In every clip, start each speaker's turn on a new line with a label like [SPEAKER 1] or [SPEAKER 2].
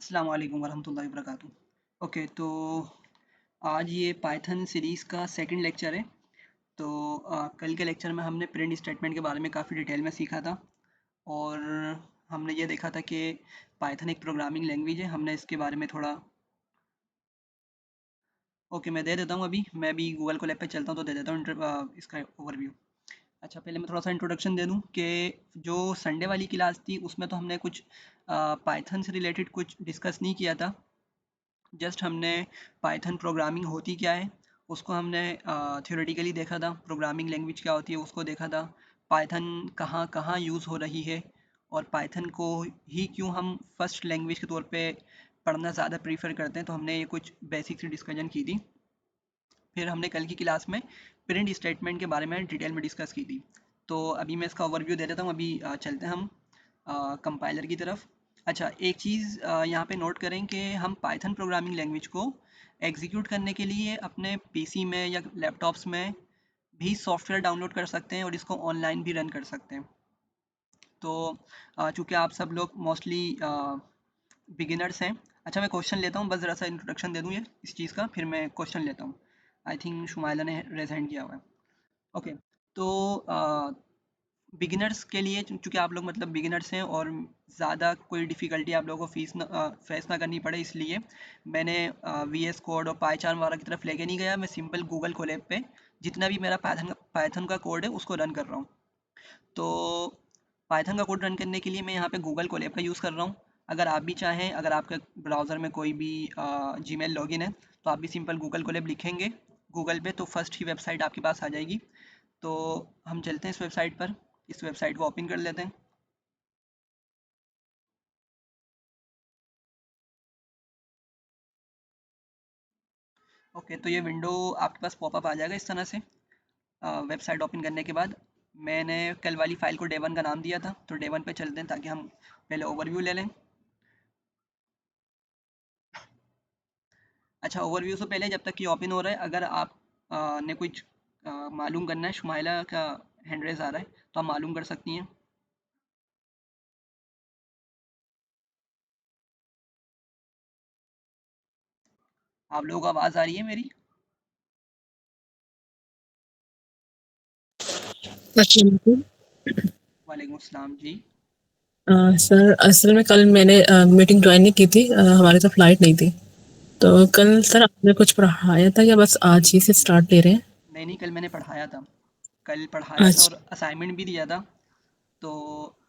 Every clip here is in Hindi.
[SPEAKER 1] अस्सलाम वालेकुम वरहमतुल्लाहि वबरकातुहू। ओके, तो आज ये पाइथन सीरीज़ का सेकंड लेक्चर है। तो कल के लेक्चर में हमने प्रिंट स्टेटमेंट के बारे में काफ़ी डिटेल में सीखा था और हमने ये देखा था कि पाइथन एक प्रोग्रामिंग लैंग्वेज है। हमने इसके बारे में थोड़ा ओके मैं दे देता हूँ। अभी मैं भी गूगल को लैब पे चलता हूँ तो दे देता हूँ इसका ओवरव्यू। अच्छा, पहले मैं थोड़ा सा इंट्रोडक्शन दे दूँ कि जो संडे वाली क्लास थी उसमें तो हमने कुछ पाइथन से रिलेटेड कुछ डिस्कस नहीं किया था। जस्ट हमने पाइथन प्रोग्रामिंग होती क्या है उसको हमने थ्योरेटिकली देखा था। प्रोग्रामिंग लैंग्वेज क्या होती है उसको देखा था। पाइथन कहाँ कहाँ यूज़ हो रही है और पाइथन को ही क्यों हम फर्स्ट लैंग्वेज के तौर पे पढ़ना ज़्यादा प्रीफर करते हैं, तो हमने ये कुछ बेसिक सी डिस्कशन की थी। फिर हमने कल की क्लास में प्रिंट स्टेटमेंट के बारे में डिटेल में डिस्कस की थी। तो अभी मैं इसका ओवरव्यू दे देता हूँ। अभी चलते हैं हम कंपाइलर की तरफ। अच्छा, एक चीज़ यहाँ पे नोट करें कि हम पाइथन प्रोग्रामिंग लैंग्वेज को एग्जीक्यूट करने के लिए अपने पीसी में या लैपटॉप्स में भी सॉफ्टवेयर डाउनलोड कर सकते हैं और इसको ऑनलाइन भी रन कर सकते हैं। तो चूँकि आप सब लोग मोस्टली बिगिनर्स हैं। अच्छा, मैं क्वेश्चन लेता हूँ, बस ज़रा सा इंट्रोडक्शन दे दूँ ये इस चीज़ का, फिर मैं क्वेश्चन लेता हूँ। आई थिंक शुमाइला ने रेज़ हैंड किया हुआ है। ओके, तो बिगिनर्स के लिए चूँकि आप लोग मतलब बिगिनर्स हैं और ज़्यादा कोई डिफ़िकल्टी आप लोगों को फेस ना करनी पड़े, इसलिए मैंने वीएस कोड और पाईचार्म वगैरह की तरफ लेके नहीं गया। मैं सिंपल गूगल कोलैब पे जितना भी मेरा पाइथन का कोड है उसको रन कर रहा हूँ। तो पाइथन का कोड रन करने के लिए मैं यहाँ पे गूगल कोलैब का यूज़ कर रहा हूँ। अगर आप भी चाहें, अगर आपके ब्राउज़र में कोई भी जीमेल लॉगिन है तो आप भी सिंपल गूगल कोलैब लिखेंगे गूगल पे तो फर्स्ट ही वेबसाइट आपके पास आ जाएगी। तो हम चलते हैं इस वेबसाइट पर, इस वेबसाइट को ओपन कर लेते हैं। ओके, तो ये विंडो आपके पास पॉपअप आ जाएगा इस तरह से। वेबसाइट ओपन करने के बाद मैंने कल वाली फ़ाइल को डे 1 का नाम दिया था, तो डे 1 पे चलते हैं ताकि हम पहले ओवरव्यू ले लें। अच्छा, ओवरव्यू से पहले जब तक कि ओपन हो रहा है, अगर आप ने कुछ मालूम करना है, शुमाइला का हैंड रेज़ आ रहा है तो आप मालूम कर सकती हैं। आप लोगों को आवाज़ आ रही है मेरी?
[SPEAKER 2] अस्सलाम वालेकुम।
[SPEAKER 1] वालेकुम अस्सलाम जी।
[SPEAKER 2] सर असल में कल मैंने मीटिंग ज्वाइन नहीं की थी, हमारी तो फ्लाइट नहीं थी। तो कल सर आपने कुछ पढ़ाया था या बस आज ही से स्टार्ट ले रहे हैं?
[SPEAKER 1] नहीं नहीं, कल मैंने पढ़ाया था। कल पढ़ाया था
[SPEAKER 2] अच्छा।
[SPEAKER 1] और असाइनमेंट भी दिया था। तो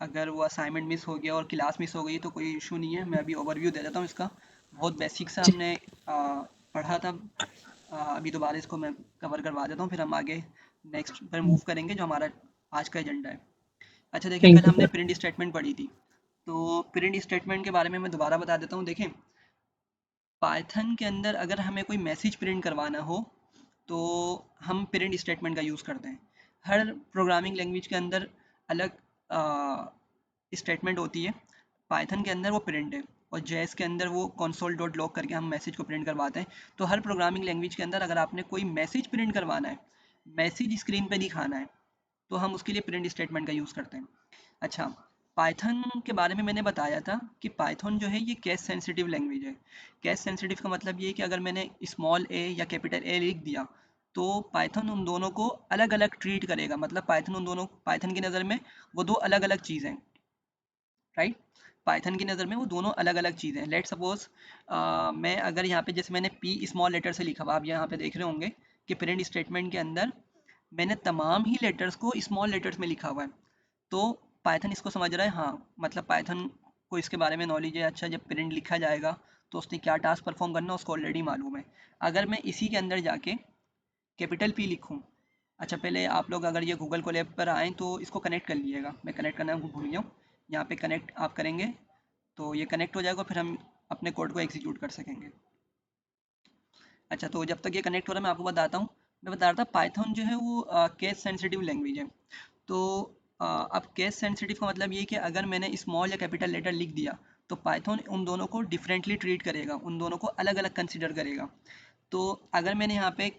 [SPEAKER 1] अगर वो असाइनमेंट मिस हो गया और क्लास मिस हो गई तो कोई इशू नहीं है। मैं अभी ओवरव्यू दे देता हूँ इसका। बहुत बेसिक सा
[SPEAKER 2] जी,
[SPEAKER 1] हमने पढ़ा था। अभी दोबारा इसको मैं कवर करवा देता हूँ, फिर हम आगे नेक्स्ट पर मूव करेंगे जो हमारा आज का एजेंडा है। अच्छा, देखिए, कल
[SPEAKER 2] थैंक यू
[SPEAKER 1] हमने
[SPEAKER 2] सर।
[SPEAKER 1] प्रिंट स्टेटमेंट पढ़ी थी। तो प्रिंट स्टेटमेंट के बारे में मैं दोबारा बता देता हूँ। देखें, पाइथन के अंदर अगर हमें कोई मैसेज प्रिंट करवाना हो तो हम प्रिंट स्टेटमेंट का यूज़ करते हैं। हर प्रोग्रामिंग लैंग्वेज के अंदर अलग स्टेटमेंट होती है। पाइथन के अंदर वो प्रिंट है और जेएस के अंदर वो कंसोल डॉट लॉग करके हम मैसेज को प्रिंट करवाते हैं। तो हर प्रोग्रामिंग लैंग्वेज के अंदर अगर आपने कोई मैसेज प्रिंट करवाना है, मैसेज स्क्रीन पे दिखाना है, तो हम उसके लिए प्रिंट स्टेटमेंट का यूज़ करते हैं। अच्छा, पाइथन के बारे में मैंने बताया था कि पाइथन जो है ये केस सेंसिटिव लैंग्वेज है। केस सेंसिटिव का मतलब ये है कि अगर मैंने स्मॉल ए या कैपिटल ए लिख दिया तो पाइथन उन दोनों को अलग अलग ट्रीट करेगा। मतलब पाइथन की नज़र में वो दो अलग अलग चीज़ें, राइट। पाइथन की नज़र में वो दोनों अलग अलग चीज़ें। लेट सपोज मैं अगर यहाँ पे जैसे मैंने पी स्मॉल लेटर से लिखा हुआ, आप यहाँ पे देख रहे होंगे कि प्रिंट स्टेटमेंट के अंदर मैंने तमाम ही लेटर्स को स्मॉल लेटर्स में लिखा हुआ है। तो पाइथन इसको समझ रहा है, हाँ, मतलब पाइथन को इसके बारे में नॉलेज है। अच्छा, जब प्रिंट लिखा जाएगा तो उसने क्या टास्क परफॉर्म करना उसको ऑलरेडी मालूम है। अगर मैं इसी के अंदर जाके कैपिटल पी लिखूँ, अच्छा, पहले आप लोग अगर ये गूगल कोलैब पर आएँ तो इसको कनेक्ट कर लीजिएगा। मैं कनेक्ट करना भूल गया हूँ। यहाँ पे कनेक्ट आप करेंगे तो ये कनेक्ट हो जाएगा, फिर हम अपने कोड को एग्जीक्यूट कर सकेंगे। अच्छा, तो जब तक ये कनेक्ट हो रहा है मैं आपको बताता हूँ। मैं बता रहा था पाइथन जो है वो केस सेंसिटिव लैंग्वेज है। तो अब केस सेंसिटिव का मतलब ये है कि अगर मैंने स्मॉल या कैपिटल लेटर लिख दिया तो पाइथन उन दोनों को डिफरेंटली ट्रीट करेगा, उन दोनों को अलग अलग कंसिडर करेगा। तो अगर मैंने यहाँ पे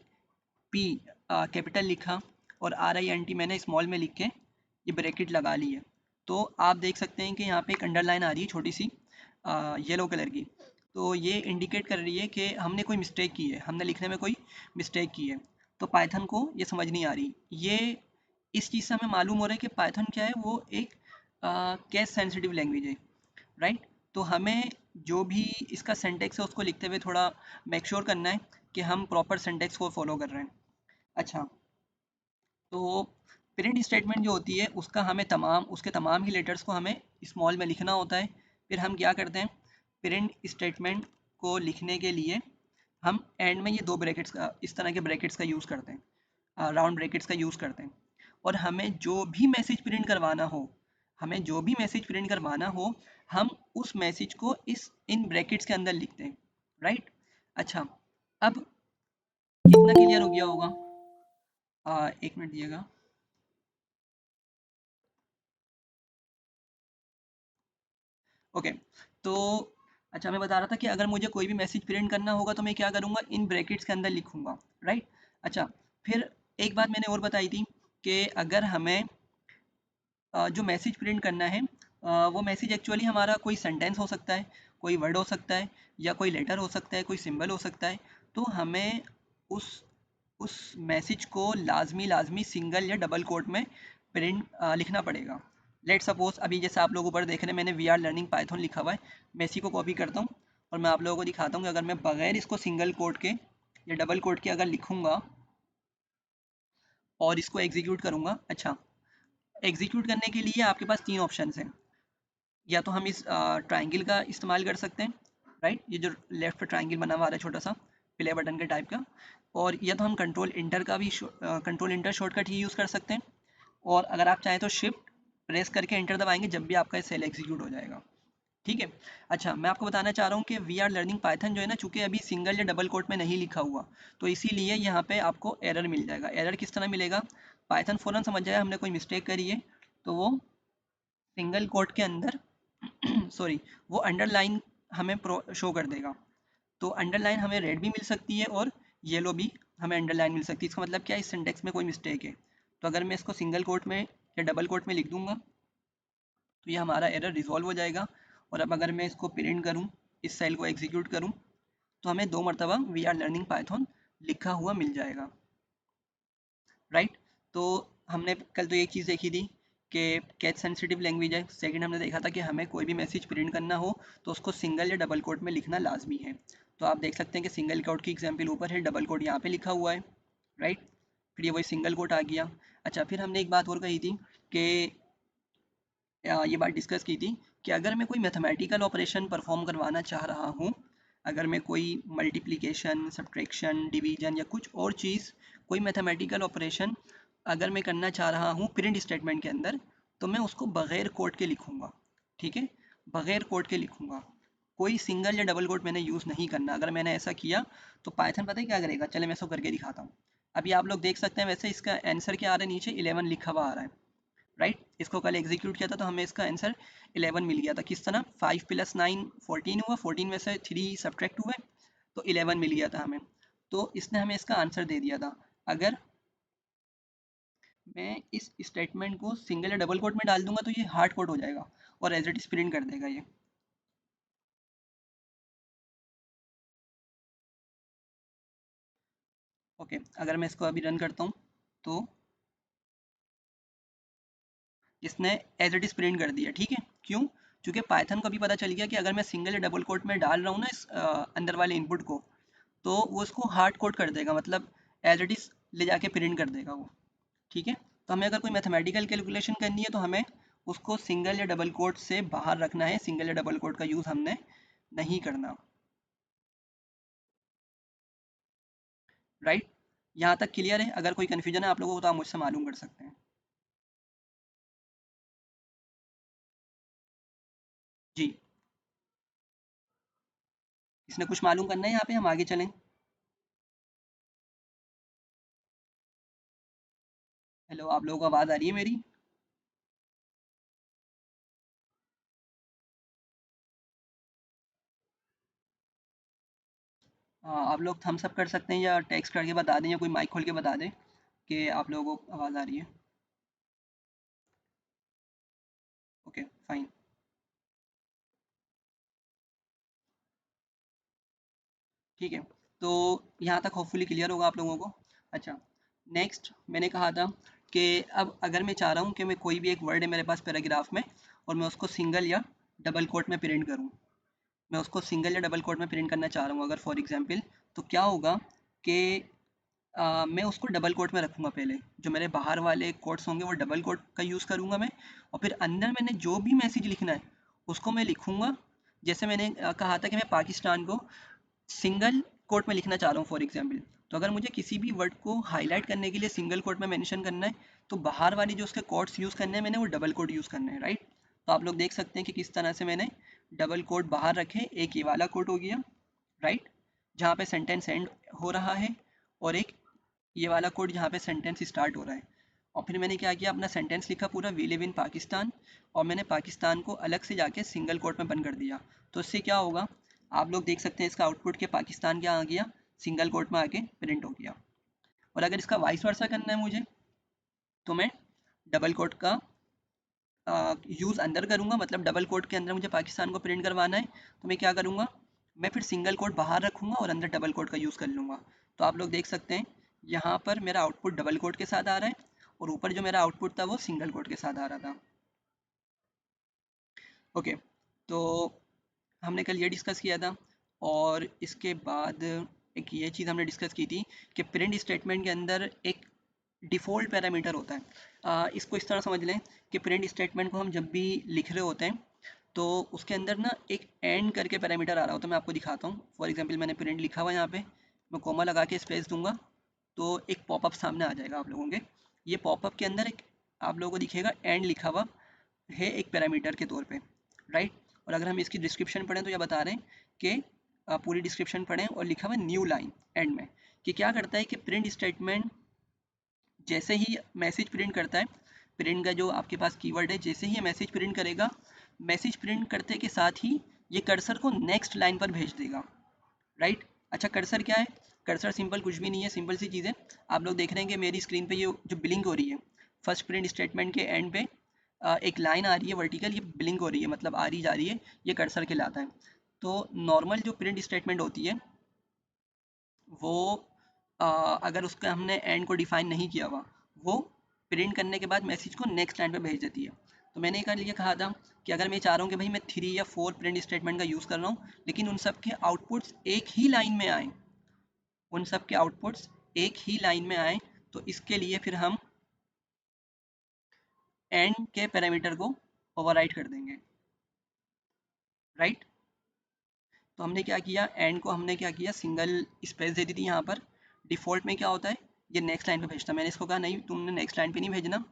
[SPEAKER 1] पी कैपिटल लिखा और आर आई एन टी मैंने स्मॉल में लिख के ये ब्रैकेट लगा ली है, तो आप देख सकते हैं कि यहाँ पे एक अंडरलाइन आ रही है छोटी सी येलो कलर की। तो ये इंडिकेट कर रही है कि हमने कोई मिस्टेक की है, हमने लिखने में कोई मिस्टेक की है। तो पाइथन को ये समझ नहीं आ रही। ये इस चीज़ से हमें मालूम हो रहा है कि पाइथन क्या है, वो एक केस सेंसिटिव लैंग्वेज है, राइट। तो हमें जो भी इसका सिंटैक्स है उसको लिखते हुए थोड़ा मेक श्योर करना है कि हम प्रॉपर सिंटैक्स को फॉलो कर रहे हैं। अच्छा, तो प्रिंट स्टेटमेंट जो होती है उसका हमें उसके तमाम ही लेटर्स को हमें स्मॉल में लिखना होता है। फिर हम क्या करते हैं, प्रिंट स्टेटमेंट को लिखने के लिए हम एंड में ये दो ब्रैकेट्स का, इस तरह के ब्रैकेट्स का यूज़ करते हैं, राउंड ब्रैकेट्स का यूज़ करते हैं। और हमें जो भी मैसेज प्रिंट करवाना हो, हमें जो भी मैसेज प्रिंट करवाना हो, हम उस मैसेज को इन ब्रैकेट्स के अंदर लिखते हैं, राइट। अच्छा, अब कितना क्लियर हो गया होगा? एक मिनट दिएगा। ओके, तो अच्छा, मैं बता रहा था कि अगर मुझे कोई भी मैसेज प्रिंट करना होगा तो मैं क्या करूँगा, इन ब्रैकेट्स के अंदर लिखूँगा, राइट। अच्छा, फिर एक बात मैंने और बताई थी कि अगर हमें जो मैसेज प्रिंट करना है, वो मैसेज एक्चुअली हमारा कोई सेंटेंस हो सकता है, कोई वर्ड हो सकता है, या कोई लेटर हो सकता है, कोई सिंबल हो सकता है। तो हमें उस उस मैसेज को लाजमी लाजमी सिंगल या डबल कोट में लिखना पड़ेगा। लेट सपोज अभी जैसे आप लोग ऊपर देख रहे हैं, मैंने वी आर लर्निंग पाइथन लिखा हुआ है। मैं इसी को कॉपी करता हूँ और मैं आप लोगों को दिखाता हूँ कि अगर मैं बगैर इसको सिंगल कोट के या डबल कोट के अगर लिखूँगा और इसको एग्जीक्यूट करूँगा। अच्छा, एग्जीक्यूट करने के लिए आपके पास तीन ऑप्शन हैं। या तो हम इस ट्राइंगल का इस्तेमाल कर सकते हैं, राइट, ये जो लेफ्ट ट्राइंगल बना हुआ है छोटा सा प्ले बटन के टाइप का। और या तो हम कंट्रोल इंटर शॉर्टकट ही यूज़ कर सकते हैं। और अगर आप चाहें तो शिफ्ट प्रेस करके एंटर दबाएंगे जब भी आपका सेल एग्जीक्यूट हो जाएगा। ठीक है। अच्छा, मैं आपको बताना चाह रहा हूँ कि वी आर लर्निंग पाइथन जो है ना, चूंकि अभी सिंगल या डबल कोट में नहीं लिखा हुआ, तो इसीलिए यहाँ पे आपको एरर मिल जाएगा। एरर किस तरह मिलेगा, पाइथन फ़ौरन समझ जाएगा हमने कोई मिस्टेक करी है, तो वो सिंगल कोट के अंदर सॉरी, वो अंडरलाइन हमें शो कर देगा। तो अंडरलाइन हमें रेड भी मिल सकती है और येलो भी हमें अंडरलाइन मिल सकती है। इसका मतलब क्या है, इस सिंटेक्स में कोई मिस्टेक है। तो अगर मैं इसको सिंगल कोट में या डबल कोट में लिख दूंगा तो ये हमारा एरर रिजॉल्व हो जाएगा। और अब अगर मैं इसको प्रिंट करूँ, इस सेल को एग्जीक्यूट करूँ, तो हमें दो मरतबा वी आर लर्निंग पाइथन लिखा हुआ मिल जाएगा, राइट। तो हमने कल तो एक चीज़ देखी थी कि कैच सेंसिटिव लैंग्वेज है। सेकंड हमने देखा था कि हमें कोई भी मैसेज प्रिंट करना हो तो उसको सिंगल या डबल कोट में लिखना लाजमी है। तो आप देख सकते हैं कि सिंगल कोट की एग्जांपल ऊपर है, डबल कोट यहाँ पे लिखा हुआ है, राइट। फिर ये वही सिंगल कोट आ गया। अच्छा, फिर हमने एक बात और कही थी कि ये बात डिस्कस की थी कि अगर मैं कोई मैथमेटिकल ऑपरेशन परफॉर्म करवाना चाह रहा हूँ, अगर मैं कोई मल्टीप्लिकेशन, सब्ट्रैक्शन, डिवीजन या कुछ और चीज़, कोई मैथमेटिकल ऑपरेशन अगर मैं करना चाह रहा हूँ प्रिंट स्टेटमेंट के अंदर, तो मैं उसको बगैर कोड के लिखूँगा। ठीक है, बगैर कोड के लिखूँगा, कोई सिंगल या डबल कोड मैंने यूज़ नहीं करना। अगर मैंने ऐसा किया तो पाइथन पता है क्या करेगा, चले मैं इसको करके दिखाता हूँ। अभी आप लोग देख सकते हैं, वैसे इसका आंसर क्या आ रहा है, नीचे 11 लिखा हुआ आ रहा है, राइट। इसको कल एग्जीक्यूट किया था तो हमें इसका आंसर 11 मिल गया था। किस तरह, 5 + 9 14 हुआ, 14 में से 3 सब्ट्रैक्ट हुए तो 11 मिल गया था हमें। तो इसने हमें इसका आंसर दे दिया था। अगर मैं इस स्टेटमेंट को सिंगल या डबल कोट में डाल दूंगा तो ये हार्ड कोड हो जाएगा और एज इट इज प्रिंट कर देगा ये। ओके, अगर मैं इसको अभी रन करता हूँ तो इसने एज इट इज प्रिंट कर दिया। ठीक है, क्यों, क्योंकि पाइथन को भी पता चल गया कि अगर मैं सिंगल या डबल कोट में डाल रहा हूँ ना इस अंदर वाले इनपुट को, तो वो इसको हार्ड कोड कर देगा, मतलब एज इट इज ले जाके प्रिंट कर देगा वो। ठीक है, तो हमें अगर कोई मैथमेटिकल कैलकुलेशन करनी है तो हमें उसको सिंगल या डबल कोट से बाहर रखना है, सिंगल या डबल कोट का यूज़ हमने नहीं करना, राइट। यहाँ तक क्लियर है? अगर कोई कन्फ्यूजन है आप लोगों को तो आप मुझसे मालूम कर सकते हैं। जी, इसने कुछ मालूम करना है यहाँ पे, हम आगे चलें। हेलो, आप लोगों को आवाज़ आ रही है मेरी? आप लोग थम्स अप कर सकते हैं या टेक्स्ट करके बता दें या कोई माइक खोल के बता दें कि आप लोगों को आवाज़ आ रही है। Okay, fine. ठीक है, तो यहाँ तक होपफुली क्लियर होगा आप लोगों को। अच्छा, नेक्स्ट मैंने कहा था कि अब अगर मैं चाह रहा हूँ कि मैं कोई भी एक वर्ड है मेरे पास पैराग्राफ में और मैं उसको सिंगल या डबल कोट में प्रिंट करूँ, मैं उसको सिंगल या डबल कोट में प्रिंट करना चाह रहा हूँ अगर फॉर एग्जांपल, तो क्या होगा कि मैं उसको डबल कोट में रखूँगा। पहले जो मेरे बाहर वाले कोट्स होंगे वो डबल कोट का यूज़ करूँगा मैं, और फिर अंदर मैंने जो भी मैसेज लिखना है उसको मैं लिखूँगा। जैसे मैंने कहा था कि मैं पाकिस्तान को सिंगल कोट में लिखना चाह रहा हूँ फॉर एग्जांपल, तो अगर मुझे किसी भी वर्ड को हाईलाइट करने के लिए सिंगल कोट में मेंशन करना है, तो बाहर वाली जो उसके कोट्स यूज़ करने हैं मैंने वो डबल कोट यूज़ करने हैं, राइट। तो आप लोग देख सकते हैं कि किस तरह से मैंने डबल कोट बाहर रखे, एक ये वाला कोट हो गया, राइट, जहाँ पे सेंटेंस एंड हो रहा है, और एक ये वाला कोड जहाँ पे सेंटेंस स्टार्ट हो रहा है। और फिर मैंने क्या किया, अपना सेंटेंस लिखा पूरा, वी लिव इन पाकिस्तान, और मैंने पाकिस्तान को अलग से जाके सिंगल कोट में बंद कर दिया। तो इससे क्या होगा, आप लोग देख सकते हैं इसका आउटपुट के पाकिस्तान क्या आ गया, सिंगल कोट में आके प्रिंट हो गया। और अगर इसका वाइस वर्सा करना है मुझे, तो मैं डबल कोट का यूज़ अंदर करूँगा, मतलब डबल कोट के अंदर मुझे पाकिस्तान को प्रिंट करवाना है, तो मैं क्या करूँगा, मैं फिर सिंगल कोट बाहर रखूँगा और अंदर डबल कोट का यूज़ कर लूँगा। तो आप लोग देख सकते हैं यहाँ पर मेरा आउटपुट डबल कोट के साथ आ रहा है, और ऊपर जो मेरा आउटपुट था वो सिंगल कोट के साथ आ रहा था। ओके, तो हमने कल ये डिस्कस किया था, और इसके बाद एक ये चीज़ हमने डिस्कस की थी कि प्रिंट स्टेटमेंट के अंदर एक डिफ़ॉल्ट पैरामीटर होता है। इसको इस तरह समझ लें कि प्रिंट स्टेटमेंट को हम जब भी लिख रहे होते हैं, तो उसके अंदर ना एक एंड करके पैरामीटर आ रहा होता है। मैं आपको दिखाता हूँ। फॉर एग्जांपल मैंने प्रिंट लिखा हुआ है यहाँ पे, मैं कॉमा लगा के स्पेस दूंगा, तो एक पॉपअप सामने आ जाएगा आप लोगों के। ये पॉपअप के अंदर एक आप लोगों को दिखेगा एंड लिखा हुआ है एक पैरामीटर के तौर पे, राइट। और अगर हम इसकी डिस्क्रिप्शन पढ़ें तो यह बता रहे हैं कि पूरी डिस्क्रिप्शन पढ़ें, और लिखा हुआ न्यू लाइन एंड में, कि क्या करता है कि प्रिंट स्टेटमेंट जैसे ही मैसेज प्रिंट करता है, प्रिंट का जो आपके पास कीवर्ड है, जैसे ही ये मैसेज प्रिंट करेगा, मैसेज प्रिंट करते के साथ ही ये कर्सर को नेक्स्ट लाइन पर भेज देगा, राइट। अच्छा, कर्सर क्या है, कर्सर सिंपल कुछ भी नहीं है, सिंपल सी चीज़ है। आप लोग देख रहे हैं कि मेरी स्क्रीन पे ये जो ब्लिंक हो रही है, फर्स्ट प्रिंट स्टेटमेंट के एंड पे एक लाइन आ रही है वर्टिकल, ये ब्लिंक हो रही है, मतलब आ रही जा रही है, ये कर्सर कहलाता है। तो नॉर्मल जो प्रिंट स्टेटमेंट होती है वो अगर उसका हमने एंड को डिफाइन नहीं किया हुआ, वो प्रिंट करने के बाद मैसेज को नेक्स्ट लाइन पे भेज देती है। तो मैंने कल ये कहा था कि अगर मैं चाह रहा हूँ कि भाई मैं 3 या 4 प्रिंट स्टेटमेंट का यूज़ कर रहा हूँ, लेकिन उन सब के आउटपुट्स एक ही लाइन में आए, उन सब के आउटपुट्स एक ही लाइन में आए, तो इसके लिए फिर हम एंड के पैरामीटर को ओवरराइड कर देंगे, राइट। तो हमने क्या किया, एंड को हमने क्या किया, सिंगल स्पेस दे दी थी यहाँ पर। डिफ़ॉल्ट में क्या होता है, ये नेक्स्ट लाइन पे भेजता है। मैंने इसको कहा नहीं, तुमने नेक्स्ट लाइन पे नहीं भेजना,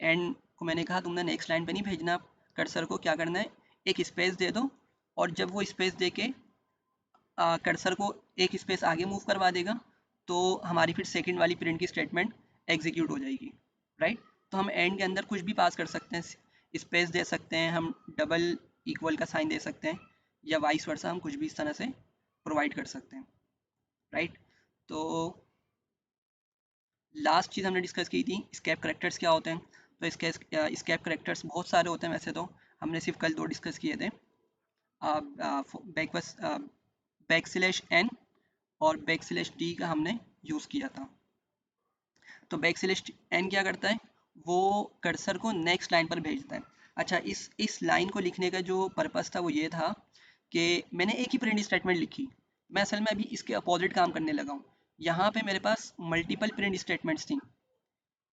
[SPEAKER 1] एंड को मैंने कहा तुमने नेक्स्ट लाइन पे नहीं भेजना, कर्सर को क्या करना है, एक स्पेस दे दो, और जब वो स्पेस दे के कर्सर को एक स्पेस आगे मूव करवा देगा, तो हमारी फिर सेकंड वाली प्रिंट की स्टेटमेंट एग्जीक्यूट हो जाएगी, राइट। तो हम एंड के अंदर कुछ भी पास कर सकते हैं, स्पेस दे सकते हैं, हम डबल इक्वल का साइन दे सकते हैं, या वाइस वर्सा, हम कुछ भी इस तरह से प्रोवाइड कर सकते हैं, राइट। तो लास्ट चीज़ हमने डिस्कस की थी, स्केप करेक्टर्स क्या होते हैं। तो स्केप करेक्टर्स बहुत सारे होते हैं वैसे तो, हमने सिर्फ कल 2 डिस्कस किए थे, बैकवर्स बैकस्लैश एन और बैकस्लैश टी का हमने यूज़ किया था। तो बैकस्लैश एन क्या करता है, वो कर्सर को नेक्स्ट लाइन पर भेजता है। अच्छा, इस लाइन को लिखने का जो पर्पस था वो ये था कि मैंने एक ही प्रिंट स्टेटमेंट लिखी, मैं असल में अभी इसके अपोजिट काम करने लगा हूँ। यहाँ पे मेरे पास मल्टीपल प्रिंट स्टेटमेंट्स थी,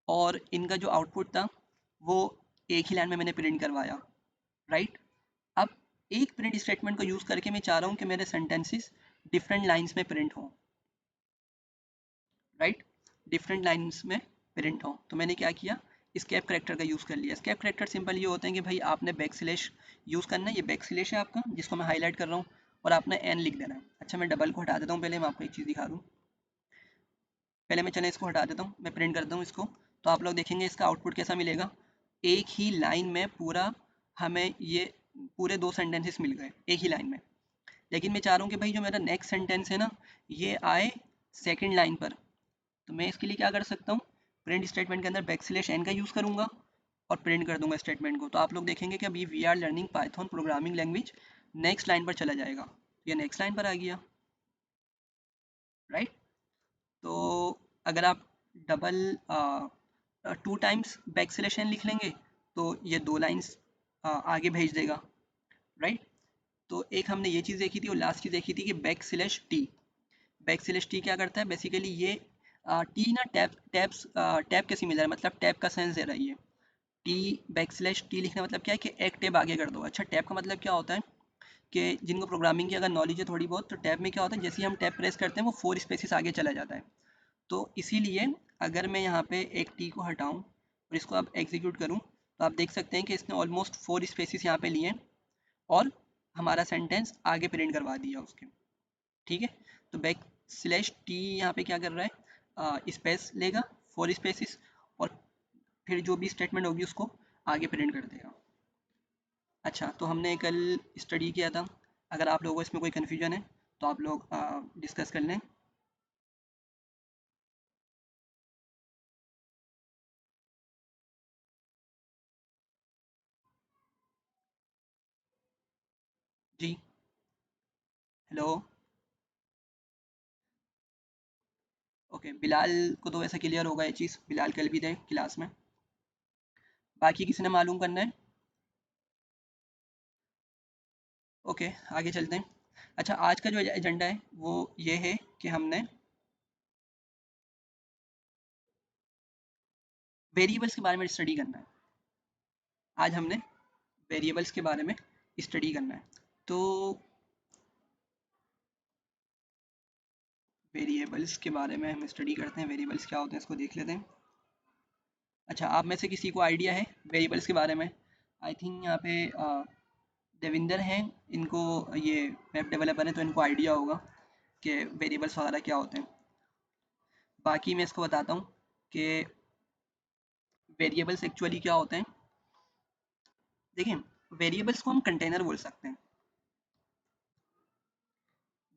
[SPEAKER 1] और इनका जो आउटपुट था वो एक ही लाइन में मैंने प्रिंट करवाया, राइट। अब एक प्रिंट स्टेटमेंट को यूज़ करके मैं चाह रहा हूँ कि मेरे सेंटेंसेस डिफरेंट लाइंस में प्रिंट हों, राइट, डिफरेंट लाइंस में प्रिंट हों। तो मैंने क्या किया, स्केप करेक्टर का यूज़ कर लिया। स्केप करेक्टर सिंपल ये होते हैं कि भाई आपने बैक स्लैश यूज़ करना है, ये बैक स्लैश है आपका जिसको मैं हाईलाइट कर रहा हूँ, और आपने एन लिख देना है। अच्छा, मैं डबल को हटा देता हूँ, पहले मैं आपको एक चीज़ दिखा दूँ, पहले मैं चलें इसको हटा देता हूँ, मैं प्रिंट करता हूँ इसको। तो आप लोग देखेंगे इसका आउटपुट कैसा मिलेगा, एक ही लाइन में पूरा, हमें ये पूरे 2 सेंटेंसेस मिल गए एक ही लाइन में। लेकिन मैं चाह रहा हूँ कि भाई जो मेरा नेक्स्ट सेंटेंस है ना, ये आए सेकंड लाइन पर। तो मैं इसके लिए क्या कर सकता हूँ, प्रिंट स्टेटमेंट के अंदर बैकस्लैश एन का यूज़ करूँगा और प्रिंट कर दूंगा स्टेटमेंट को। तो आप लोग देखेंगे कि अभी we are learning Python programming language next line पर चला जाएगा, ये नेक्स्ट लाइन पर आ गया, राइट। तो अगर आप double 2 times back slash n लिख लेंगे तो ये 2 लाइन्स आगे भेज देगा, राइट। तो एक हमने ये चीज़ देखी थी और लास्ट चीज़ देखी थी कि back slash T. Back slash T क्या करता है बेसिकली, ये टी ना टैब के सिमिलर है, मतलब टैब का सेंस दे रहा है ये। टी बैक स्लैश टी लिखने मतलब क्या है कि एक टैब आगे कर दो। अच्छा, टैब का मतलब क्या होता है कि जिनको प्रोग्रामिंग की अगर नॉलेज है थोड़ी बहुत, तो टैब में क्या होता है जैसे ही हम टैब प्रेस करते हैं वो 4 स्पेसिस आगे चला जाता है। तो इसीलिए अगर मैं यहाँ पे एक टी को हटाऊँ और इसको अब एग्जीक्यूट करूँ तो आप देख सकते हैं कि इसने ऑलमोस्ट 4 स्पेसिस यहाँ पे लिए और हमारा सेंटेंस आगे प्रिंट करवा दिया उसके। ठीक है, तो बैक स्लैश टी यहाँ पे क्या कर रहा है, स्पेस लेगा 4 स्पेसिस और फिर जो भी स्टेटमेंट होगी उसको आगे प्रिंट कर देगा। अच्छा, तो हमने कल स्टडी किया था, अगर आप लोगों को इसमें कोई कन्फ्यूजन है तो आप लोग डिस्कस कर लें। जी, हेलो। ओके, बिलाल को तो वैसे क्लियर होगा ये चीज़, बिलाल कल भी थे क्लास में। बाकी किसी ने मालूम करना है? ओके, आगे चलते हैं। अच्छा, आज का जो एजेंडा है वो ये है कि हमने वेरिएबल्स के बारे में स्टडी करना है। आज हमने वेरिएबल्स के बारे में स्टडी करना है। तो वेरिएबल्स के बारे में हम स्टडी करते हैं, वेरिएबल्स क्या होते हैं इसको देख लेते हैं। अच्छा, आप में से किसी को आइडिया है वेरिएबल्स के बारे में? आई थिंक यहाँ पे देविंदर हैं, इनको ये वेब डेवलपर हैं तो इनको आइडिया होगा कि वेरिएबल्स वगैरह क्या होते हैं। बाकी मैं इसको बताता हूँ कि वेरिएबल्स एक्चुअली क्या होते हैं। देखिए, वेरिएबल्स को हम कंटेनर बोल सकते हैं,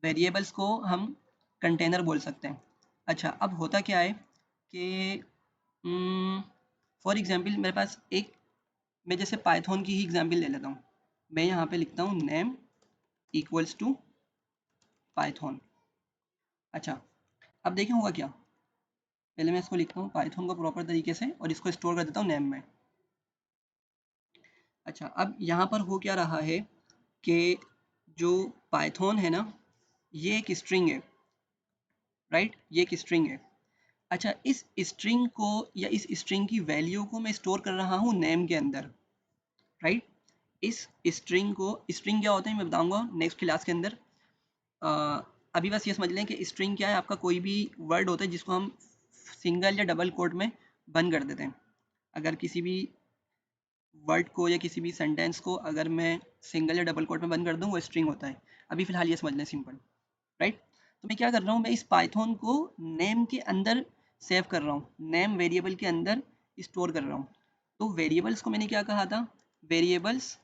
[SPEAKER 1] वेरिएबल्स को हम कंटेनर बोल सकते हैं। अच्छा, अब होता क्या है कि फॉर एग्जांपल मेरे पास एक, मैं जैसे पाइथन की ही एग्जांपल ले लेता हूँ। मैं यहाँ पे लिखता हूँ नेम इक्वल्स टू पाइथन। अच्छा, अब देखें होगा क्या। पहले मैं इसको लिखता हूँ पाइथन को प्रॉपर तरीके से और इसको स्टोर कर देता हूँ नेम में। अच्छा, अब यहाँ पर हो क्या रहा है कि जो पाइथन है ना, ये एक स्ट्रिंग है, राइट, ये एक स्ट्रिंग है। अच्छा, इस स्ट्रिंग को या इस स्ट्रिंग की वैल्यू को मैं स्टोर कर रहा हूँ नेम के अंदर, राइट। इस स्ट्रिंग को, स्ट्रिंग क्या होता है मैं बताऊंगा नेक्स्ट क्लास के अंदर। अ, अभी बस ये समझ लें कि स्ट्रिंग क्या है, आपका कोई भी वर्ड होता है जिसको हम सिंगल या डबल कोट में बंद कर देते हैं। अगर किसी भी वर्ड को या किसी भी सेंटेंस को अगर मैं सिंगल या डबल कोट में बंद कर दूं वो स्ट्रिंग होता है। अभी फिलहाल ये समझ लें सिंपल, राइट। तो मैं क्या कर रहा हूँ, मैं इस पाइथन को नेम के अंदर सेव कर रहा हूँ, नेम वेरिएबल के अंदर स्टोर कर रहा हूँ। तो वेरिएबल्स को मैंने क्या कहा था, वेरिएबल्स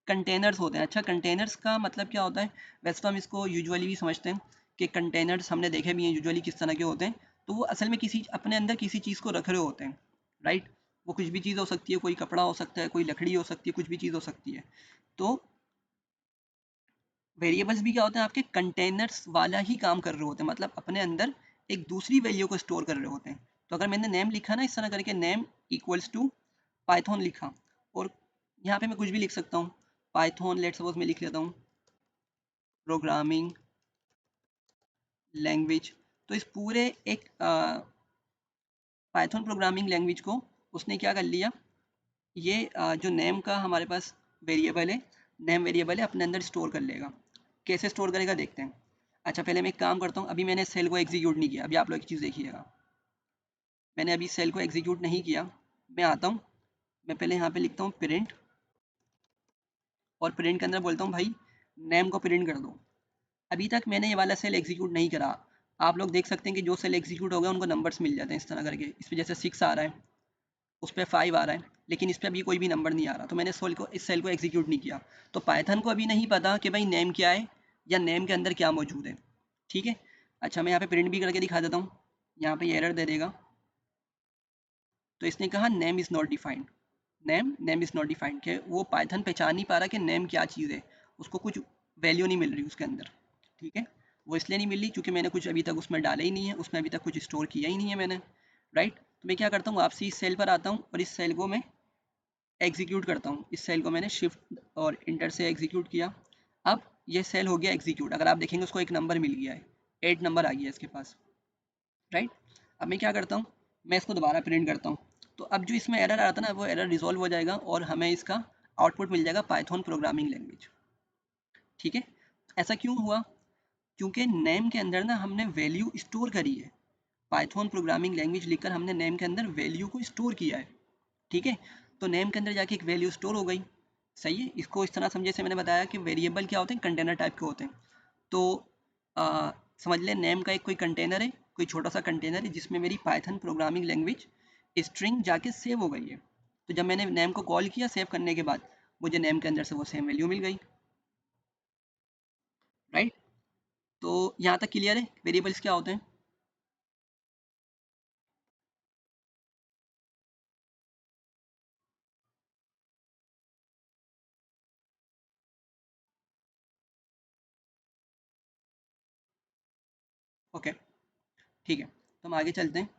[SPEAKER 1] कंटेनर्स होते हैं। अच्छा, कंटेनर्स का मतलब क्या होता है, वैसे तो हम इसको यूजुअली भी समझते हैं कि कंटेनर्स हमने देखे भी हैं यूजुअली किस तरह के होते हैं। तो वो असल में किसी अपने अंदर किसी चीज़ को रख रहे होते हैं, राइट। वो कुछ भी चीज़ हो सकती है, कोई कपड़ा हो सकता है, कोई लकड़ी हो सकती है, कुछ भी चीज़ हो सकती है। तो वेरिएबल्स भी क्या होते हैं, आपके कंटेनर्स वाला ही काम कर रहे होते हैं, मतलब अपने अंदर एक दूसरी वैल्यू को स्टोर कर रहे होते हैं। तो अगर मैंने नेम लिखा ना इस तरह करके, नेम इक्वल्स टू पाइथन लिखा और यहाँ पे मैं कुछ भी लिख सकता हूँ, पाइथन लेट सपोज मैं लिख लेता हूँ प्रोग्रामिंग लैंग्वेज। तो इस पूरे एक पाइथन प्रोग्रामिंग लैंग्वेज को उसने क्या कर लिया, ये जो नेम का हमारे पास वेरिएबल है, नेम वेरिएबल है, अपने अंदर स्टोर कर लेगा। कैसे स्टोर करेगा देखते हैं। अच्छा, पहले मैं एक काम करता हूँ, अभी मैंने सेल को एग्जीक्यूट नहीं किया, अभी आप लोग एक चीज़ देखिएगा, मैंने अभी सेल को एग्जीक्यूट नहीं किया। मैं आता हूँ, मैं पहले यहाँ पे लिखता हूँ प्रिंट और प्रिंट के अंदर बोलता हूँ भाई नेम को प्रिंट कर दो। अभी तक मैंने ये वाला सेल एग्जीक्यूट नहीं करा। आप लोग देख सकते हैं कि जो सेल एग्जीक्यूट हो गया उनको नंबर्स मिल जाते हैं इस तरह करके, इस पर जैसे 6 आ रहा है, उस पर 5 आ रहा है, लेकिन इस पर अभी कोई भी नंबर नहीं आ रहा। तो मैंने इस सेल को एग्जीक्यूट नहीं किया। तो पाइथन को अभी नहीं पता कि भाई नेम क्या है या नेम के अंदर क्या मौजूद है, ठीक है। अच्छा, मैं यहाँ पे प्रिंट भी करके दिखा देता हूँ, यहाँ पे ये एरर दे देगा। तो इसने कहा name is not defined, name is not defined, कि वो पाइथन पहचान नहीं पा रहा कि नेम क्या चीज़ है, उसको कुछ वैल्यू नहीं मिल रही उसके अंदर, ठीक है। वो इसलिए नहीं मिल रही क्योंकि मैंने कुछ अभी तक उसमें डाला ही नहीं है, उसमें अभी तक कुछ स्टोर किया ही नहीं है मैंने, राइट। तो मैं क्या करता हूँ, वापसी इस सेल पर आता हूँ और इस सेल को मैं एग्जीक्यूट करता हूँ। इस सेल को मैंने शिफ्ट और इंटर से एग्जीक्यूट किया। अब ये सेल हो गया एग्जीक्यूट। अगर आप देखेंगे उसको एक नंबर मिल गया है, 8 नंबर आ गया इसके पास, राइट। अब मैं क्या करता हूँ, मैं इसको दोबारा प्रिंट करता हूँ। तो अब जो इसमें एरर आ रहा था ना, वो एरर रिजॉल्व हो जाएगा और हमें इसका आउटपुट मिल जाएगा पाइथन प्रोग्रामिंग लैंग्वेज। ठीक है। ऐसा क्यों हुआ? क्योंकि नेम के अंदर ना हमने वैल्यू स्टोर करी है। पाइथन प्रोग्रामिंग लैंग्वेज लिखकर हमने नेम के अंदर वैल्यू को स्टोर किया है। ठीक है। तो नेम के अंदर जाके एक वैल्यू स्टोर हो गई। सही है। इसको इस तरह समझे, से मैंने बताया कि वेरिएबल क्या होते हैं, कंटेनर टाइप के होते हैं। तो समझ लें नेम का एक कोई कंटेनर है, कोई छोटा सा कंटेनर है जिसमें मेरी पाइथन प्रोग्रामिंग लैंग्वेज स्ट्रिंग जाके सेव हो गई है। तो जब मैंने नेम को कॉल किया सेव करने के बाद, मुझे नेम के अंदर से वो सेम वैल्यू मिल गई, राइट। तो यहाँ तक क्लियर है वेरिएबल्स क्या होते हैं? ओके, ठीक है, तो हम आगे चलते हैं।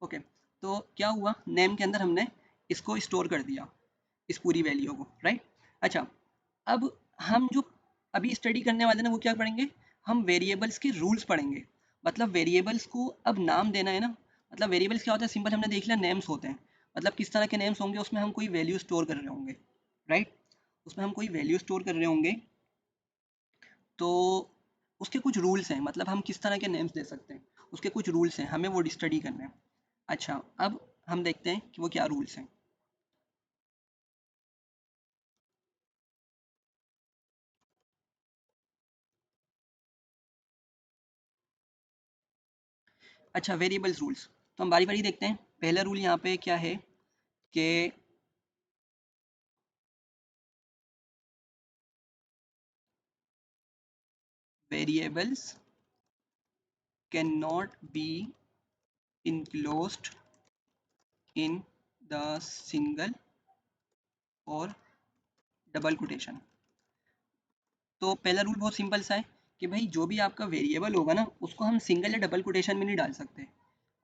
[SPEAKER 1] ओके, तो क्या हुआ, नेम के अंदर हमने इसको स्टोर कर दिया, इस पूरी वैल्यू को, राइट। अच्छा, अब हम जो अभी स्टडी करने वाले ना वो क्या पढ़ेंगे, हम वेरिएबल्स के रूल्स पढ़ेंगे। मतलब वेरिएबल्स को अब नाम देना है ना। मतलब वेरिएबल्स क्या होता है, सिंपल हमने देख लिया, नेम्स होते हैं। मतलब किस तरह के नेम्स होंगे, उसमें हम कोई वैल्यू स्टोर कर रहे होंगे, राइट। उसमें हम कोई वैल्यू स्टोर कर रहे होंगे, तो उसके कुछ रूल्स हैं। मतलब हम किस तरह के नेम्स दे सकते हैं, उसके कुछ रूल्स हैं, हमें वो स्टडी करना है। अच्छा, अब हम देखते हैं कि वो क्या रूल्स हैं। अच्छा, वेरिएबल्स रूल्स, तो हम बारी बारी देखते हैं। पहला रूल यहाँ पे क्या है कि variables can not be enclosed in the single और डबल कोटेशन। तो पहला रूल बहुत सिंपल सा है कि भाई जो भी आपका वेरिएबल होगा ना, उसको हम सिंगल या डबल कोटेशन में नहीं डाल सकते।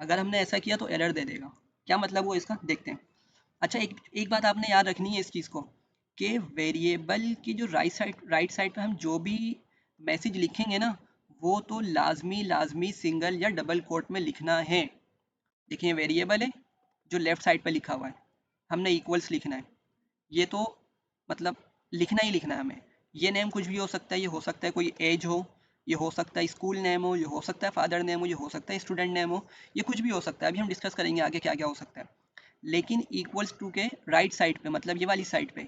[SPEAKER 1] अगर हमने ऐसा किया तो एरर दे देगा। क्या मतलब वो इसका, देखते हैं। अच्छा, एक एक बात आपने याद रखनी है इस चीज़ को, कि वेरिएबल की जो राइट साइड पे हम जो भी मैसेज लिखेंगे ना, वो तो लाजमी लाजमी सिंगल या डबल कोट में लिखना है। देखिए वेरिएबल है जो लेफ्ट साइड पे लिखा हुआ है, हमने इक्वल्स लिखना है। ये तो मतलब लिखना ही लिखना है हमें। ये नेम कुछ भी हो सकता है, ये हो सकता है कोई एज हो, ये हो सकता है स्कूल नेम हो, ये हो सकता है फादर नेम हो, ये हो सकता है स्टूडेंट नेम हो, ये कुछ भी हो सकता है। अभी हम डिस्कस करेंगे आगे क्या क्या हो सकता है। लेकिन इक्वल्स टू के राइट साइड पे, मतलब ये वाली साइड पे,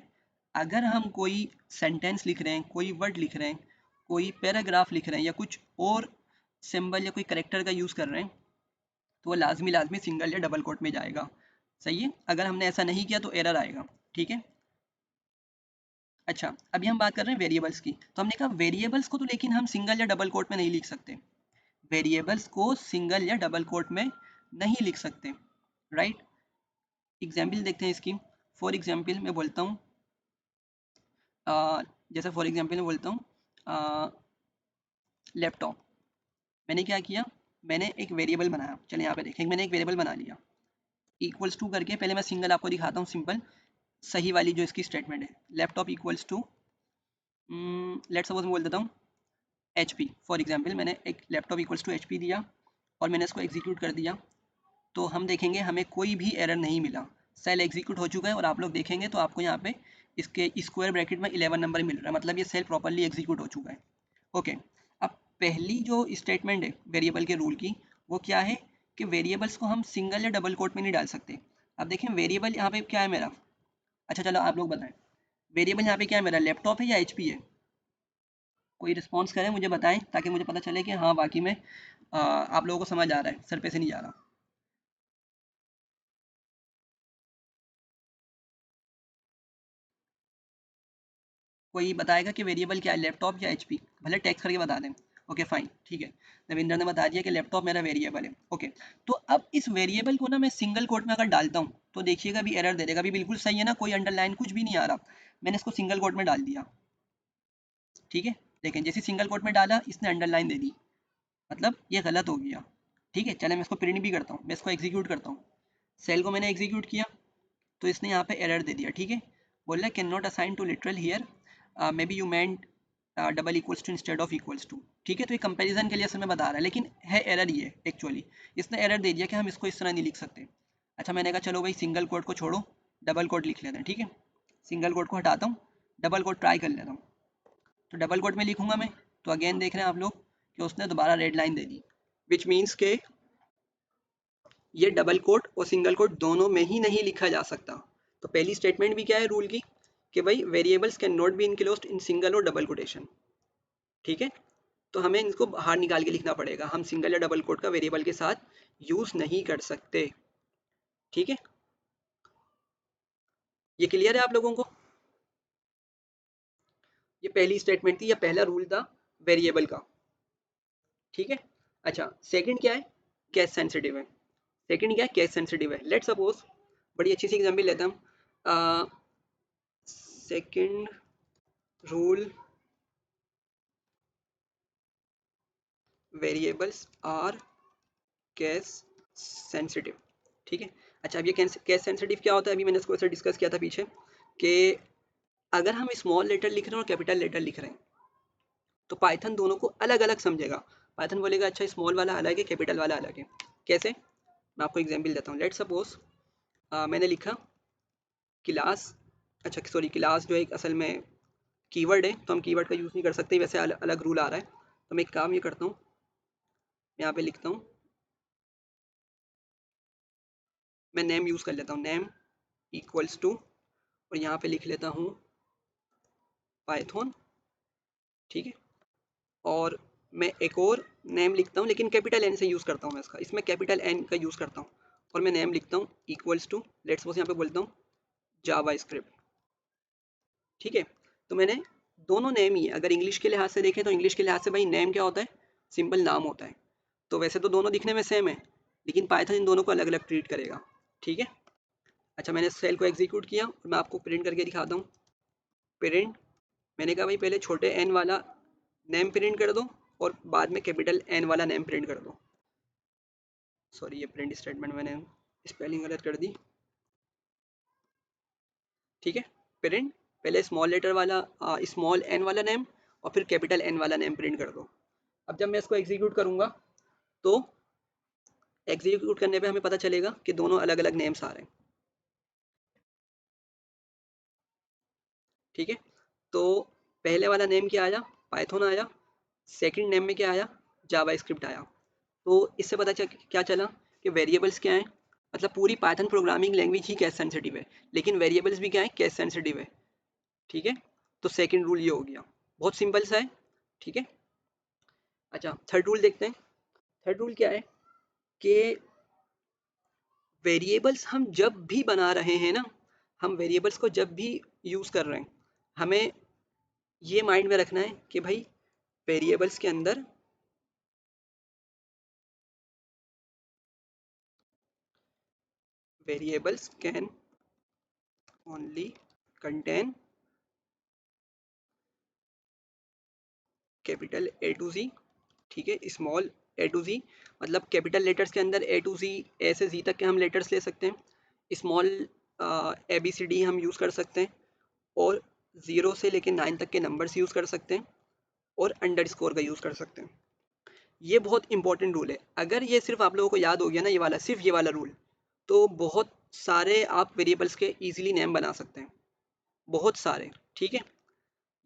[SPEAKER 1] अगर हम कोई सेंटेंस लिख रहे हैं, कोई वर्ड लिख रहे हैं, कोई पैराग्राफ लिख रहे हैं, या कुछ और सिंबल या कोई करेक्टर का यूज़ कर रहे हैं, तो वो लाजमी लाजमी सिंगल या डबल कोट में जाएगा। सही है। अगर हमने ऐसा नहीं किया तो एरर आएगा। ठीक है। अच्छा, अभी हम बात कर रहे हैं वेरिएबल्स की। तो हमने कहा वेरिएबल्स को तो लेकिन हम सिंगल या डबल कोट में नहीं लिख सकते। वेरिएबल्स को सिंगल या डबल कोट में नहीं लिख सकते, राइट। एग्जाम्पल देखते हैं इसकी। फॉर एग्जाम्पल मैं बोलता हूँ, जैसे फॉर एग्जाम्पल मैं बोलता हूँ लैपटॉप। मैंने क्या किया, मैंने एक वेरिएबल बनाया। चलिए यहाँ पे देखें, मैंने एक वेरिएबल बना लिया। इक्वल्स टू करके पहले मैं सिंगल आपको दिखाता हूँ, सिंपल सही वाली जो इसकी स्टेटमेंट है। Laptop equals to, let suppose मैं बोल देता हूँ एच पी। फॉर एग्जाम्पल मैंने एक laptop equals to H P दिया और मैंने इसको एग्जीक्यूट कर दिया। तो हम देखेंगे हमें कोई भी एरर नहीं मिला। सेल एग्जीक्यूट हो चुका है और आप लोग देखेंगे तो आपको यहाँ पे इसके स्क्वायर ब्रैकेट में 11 नंबर मिल रहा है, मतलब ये सेल प्रॉपरली एग्जीक्यूट हो चुका है। ओके। अब पहली जो स्टेटमेंट है वेरिएबल के रूल की, वो क्या है कि वेरिएबल्स को हम सिंगल या डबल कोट में नहीं डाल सकते। अब देखें वेरिएबल यहाँ पे क्या है मेरा। अच्छा चलो आप लोग बताएं, वेरिएबल यहाँ पे क्या है मेरा, लैपटॉप है या एचपी है? कोई रिस्पॉन्स करें, मुझे बताएं, ताकि मुझे पता चले कि हाँ वाकई में आप लोगों को समझ आ रहा है, सर पे से नहीं जा रहा। कोई बताएगा कि वेरिएबल क्या है, लैपटॉप या एचपी? भले टेक्स्ट करके बता दें। ओके फाइन, ठीक है। रविंद्र ने बता दिया कि लैपटॉप मेरा वेरिएबल है। ओके, तो अब इस वेरिएबल को ना मैं सिंगल कोट में अगर डालता हूँ तो देखिएगा अभी एरर दे देगा। अभी बिल्कुल सही है ना, कोई अंडरलाइन कुछ भी नहीं आ रहा। मैंने इसको सिंगल कोट में डाल दिया, ठीक है। लेकिन जैसे सिंगल कोट में डाला इसने अंडरलाइन दे दी, मतलब ये गलत हो गया, ठीक है। चले मैं इसको प्रिंट भी करता हूँ, मैं इसको एग्जीक्यूट करता हूँ। सेल को मैंने एग्जीक्यूट किया तो इसने यहाँ पे एरर दे दिया, ठीक है। बोल रहा है can not assign to literal here, maybe you meant double equals to instead of equals to, ठीक है। तो ये कंपैरिजन के लिए असल में बता रहा है, लेकिन है एरर ये एक्चुअली। इसने एरर दे दिया कि हम इसको इस तरह नहीं लिख सकते। अच्छा, मैंने कहा चलो भाई सिंगल कोड को छोड़ो, डबल कोड लिख लेते हैं, ठीक है। सिंगल कोड को हटाता हूँ, डबल कोड ट्राई कर लेता हूँ। तो डबल कोड में लिखूंगा मैं, तो अगेन देख रहे हैं आप लोग कि उसने दोबारा red line they the, which means के ये डबल कोट और सिंगल कोट दोनों में ही नहीं लिखा जा सकता। तो पहली स्टेटमेंट भी क्या है रूल की, कि भाई variables can not be enclosed in single और डबल कोटेशन, ठीक है। तो हमें इनको बाहर निकाल के लिखना पड़ेगा, हम सिंगल या डबल कोट का वेरिएबल के साथ यूज नहीं कर सकते, ठीक है। ये क्लियर है आप लोगों को? ये पहली स्टेटमेंट थी या पहला रूल था वेरिएबल का, ठीक है। अच्छा, सेकंड क्या है, केस सेंसिटिव है। सेकंड क्या है, केस सेंसिटिव है। लेट्स सपोज, बड़ी अच्छी सी एग्जांपल लेते हैं हम। Second rule, variables are case sensitive, ठीक है। अच्छा, अब ये केस सेंसिटिव क्या होता है, अभी मैंने इसको ऐसे डिस्कस किया था पीछे, कि अगर हम स्मॉल लेटर लिख रहे हैं और कैपिटल लेटर लिख रहे हैं तो पाइथन दोनों को अलग अलग समझेगा। पाइथन बोलेगा अच्छा स्मॉल वाला अलग है, कैपिटल वाला अलग है। कैसे, मैं आपको एग्जांपल देता हूँ। लेट्स सपोज मैंने लिखा क्लास, अच्छा सॉरी, क्लास जो एक असल में कीवर्ड है तो हम कीवर्ड का यूज़ नहीं कर सकते, वैसे अलग रूल आ रहा है। तो मैं एक काम ये करता हूँ, यहाँ पे लिखता हूँ, मैं नेम यूज़ कर लेता हूँ, नेम इक्वल्स टू, और यहाँ पे लिख लेता हूँ पाइथन, ठीक है। और मैं एक और नेम लिखता हूँ, लेकिन कैपिटल एन से यूज़ करता हूँ मैं इसका, इसमें कैपिटल एन का यूज़ करता हूँ। और मैं नेम लिखता हूँ इक्वल्स टू, लेट्स सपोज यहाँ पे बोलता हूँ जावा स्क्रिप्ट, ठीक है। तो मैंने दोनों नेम ही है, अगर इंग्लिश के लिहाज से देखें तो इंग्लिश के लिहाज से भाई नेम क्या होता है, सिंपल नाम होता है। तो वैसे तो दोनों दिखने में सेम है, लेकिन पाइथन इन दोनों को अलग अलग ट्रीट करेगा, ठीक है। अच्छा, मैंने सेल को एग्जीक्यूट किया और मैं आपको प्रिंट करके दिखाता हूँ। प्रिंट, मैंने कहा भाई पहले छोटे एन वाला नेम प्रिंट कर दो और बाद में कैपिटल एन वाला नेम प्रिंट कर दो। सॉरी, ये प्रिंट स्टेटमेंट मैंने स्पेलिंग गलत कर दी, ठीक है। प्रिंट, पहले स्मॉल लेटर वाला स्मॉल एन वाला नेम और फिर कैपिटल एन वाला नेम प्रिंट कर दो। अब जब मैं इसको एग्जीक्यूट करूंगा तो एग्जीक्यूट करने पे हमें पता चलेगा कि दोनों अलग अलग नेम्स आ रहे हैं, ठीक है। तो पहले वाला नेम क्या आया, पाइथन आया। सेकंड नेम में क्या आया, जावा स्क्रिप्ट आया। तो इससे पता क्या चला कि वेरिएबल्स क्या हैं, मतलब पूरी पाइथन प्रोग्रामिंग लैंग्वेज ही केस सेंसिटिव है, लेकिन वेरिएबल्स भी क्या है, केस सेंसिटिव है, ठीक है। तो सेकंड रूल ये हो गया, बहुत सिंपल सा है, ठीक है। अच्छा, थर्ड रूल देखते हैं। थर्ड रूल क्या है कि वेरिएबल्स हम जब भी बना रहे हैं ना, हम वेरिएबल्स को जब भी यूज़ कर रहे हैं, हमें ये माइंड में रखना है कि भाई वेरिएबल्स के अंदर variables can only contain capital A to G, ठीक है, स्मॉल ए टू जी, मतलब कैपिटल लेटर्स के अंदर ए टू जी, ए से जी तक के हम लेटर्स ले सकते हैं। Small A B C D हम यूज़ कर सकते हैं, और 0 से लेकर 9 तक के नंबर्स यूज़ कर सकते हैं, और अंडरस्कोर का यूज़ कर सकते हैं। ये बहुत इंपॉर्टेंट रूल है। अगर ये सिर्फ आप लोगों को याद हो गया ना, ये वाला, सिर्फ ये वाला रूल, तो बहुत सारे आप वेरिएबल्स के इजीली नेम बना सकते हैं, बहुत सारे, ठीक है।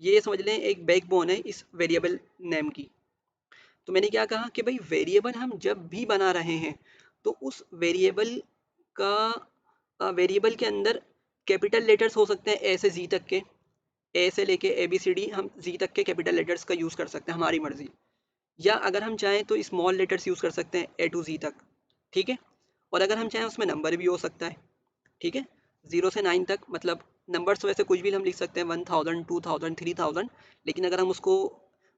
[SPEAKER 1] ये समझ लें एक बैकबोन है इस वेरिएबल नेम की। तो मैंने क्या कहा कि भाई वेरिएबल हम जब भी बना रहे हैं तो उस वेरिएबल का वेरिएबल के अंदर कैपिटल लेटर्स हो सकते हैं ए से जी तक के, ए से लेके ए बी सी डी हम जी तक के कैपिटल लेटर्स का यूज़ कर सकते हैं हमारी मर्जी, या अगर हम चाहें तो स्मॉल लेटर्स यूज़ कर सकते हैं ए टू जी तक, ठीक है। और अगर हम चाहें उसमें नंबर भी हो सकता है, ठीक है, 0 से 9 तक, मतलब नंबर्स वैसे कुछ भी हम लिख सकते हैं, 1000, 2000, 3000, लेकिन अगर हम उसको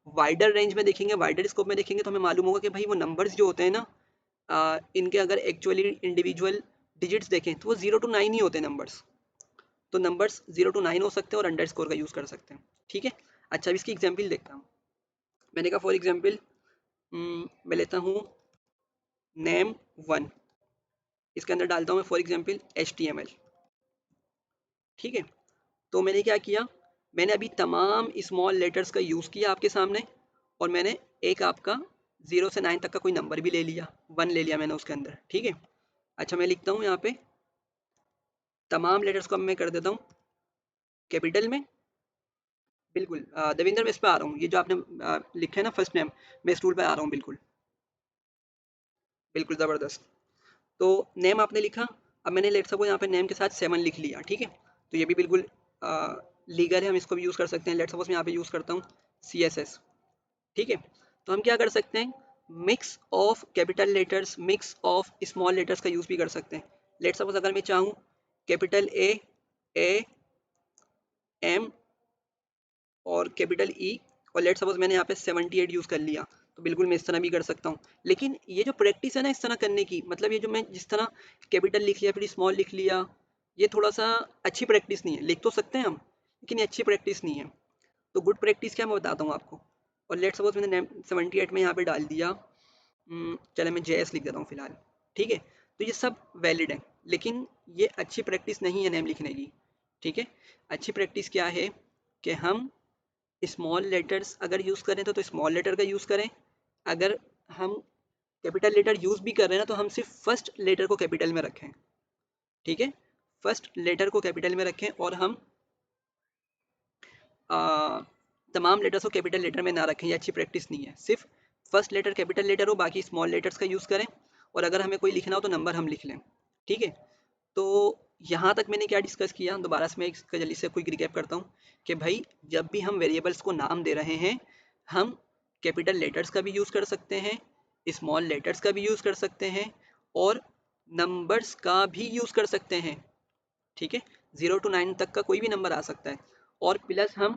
[SPEAKER 1] वाइडर रेंज में देखेंगे, वाइडर स्कोप में देखेंगे तो हमें मालूम होगा कि भाई वो नंबर्स जो होते हैं ना, इनके अगर एक्चुअली इंडिविजुअल डिजिट्स देखें तो वो 0 to 9 ही होते हैं नंबर्स। तो नंबर्स 0 to 9 हो सकते हैं और अंडरस्कोर का यूज़ कर सकते हैं। ठीक है, अच्छा अब इसकी एग्जांपल देखता हूँ। मैंने कहा फॉर एग्जांपल मैं लेता हूँ नेम 1, इसके अंदर डालता हूँ मैं फॉर एग्जांपल HTML। ठीक है, तो मैंने क्या किया, मैंने अभी तमाम स्मॉल लेटर्स का यूज़ किया आपके सामने, और मैंने एक आपका 0 से 9 तक का कोई नंबर भी ले लिया, 1 ले लिया मैंने उसके अंदर। ठीक है, अच्छा मैं लिखता हूँ यहाँ पे तमाम लेटर्स को अब मैं कर देता हूँ कैपिटल में। बिल्कुल देवेंद्र मैं इस पे आ रहा हूँ, ये जो आपने लिखा है ना फर्स्ट नेम, मैं इस टूल पे आ रहा हूँ। बिल्कुल बिल्कुल ज़बरदस्त। तो नेम आपने लिखा, अब मैंने लेट सपोज यहाँ पे नेम के साथ 7 लिख लिया। ठीक है, तो ये भी बिल्कुल लीगल है, हम इसको भी यूज़ कर सकते हैं। लेट सपोज मैं यहाँ पे यूज़ करता हूँ CSS। ठीक है, तो हम क्या कर सकते हैं, mix of capital letters, mix of small letters का यूज़ भी कर सकते हैं। लेट सपोज अगर मैं चाहूँ कैपिटल ए एम और कैपिटल ई, और लेट सपोज मैंने यहाँ पे 78 यूज़ कर लिया, तो बिल्कुल मैं इस तरह भी कर सकता हूँ। लेकिन ये जो प्रैक्टिस है ना इस तरह करने की, मतलब ये जो मैं जिस तरह कैपिटल लिख लिया फिर स्मॉल लिख लिया, ये थोड़ा सा अच्छी प्रैक्टिस नहीं है। लिख तो सकते हैं हम, लेकिन ये अच्छी प्रैक्टिस नहीं है। तो गुड प्रैक्टिस क्या मैं बताता हूँ आपको। और लेट सपोज मैंने 78 में यहाँ पे डाल दिया, चले मैं JS लिख देता हूँ फिलहाल। ठीक है, तो ये सब वैलिड है, लेकिन ये अच्छी प्रैक्टिस नहीं है नेम लिखने की। ठीक है, अच्छी प्रैक्टिस क्या है कि हम स्मॉल लेटर्स अगर यूज़ करें तो स्मॉल लेटर का यूज़ करें। अगर हम कैपिटल लेटर यूज़ भी कर रहे हैं ना, तो हम सिर्फ फर्स्ट लेटर को कैपिटल में रखें। ठीक है, फर्स्ट लेटर को कैपिटल में रखें, और हम तमाम लेटर्स को कैपिटल लेटर में ना रखें। ये अच्छी प्रैक्टिस नहीं है। सिर्फ फर्स्ट लेटर कैपिटल लेटर हो, बाकी स्मॉल लेटर्स का यूज़ करें, और अगर हमें कोई लिखना हो तो नंबर हम लिख लें। ठीक है, तो यहाँ तक मैंने क्या डिस्कस किया, दोबारा से मैं इसका जल्दी से क्विक रिकैप करता हूँ कि भाई जब भी हम वेरिएबल्स को नाम दे रहे हैं, हम कैपिटल लेटर्स का भी यूज़ कर सकते हैं, स्मॉल लेटर्स का भी यूज़ कर सकते हैं, और नंबर्स का भी यूज़ कर सकते हैं। ठीक है, 0 to 9 तक का कोई भी नंबर आ सकता है, और प्लस हम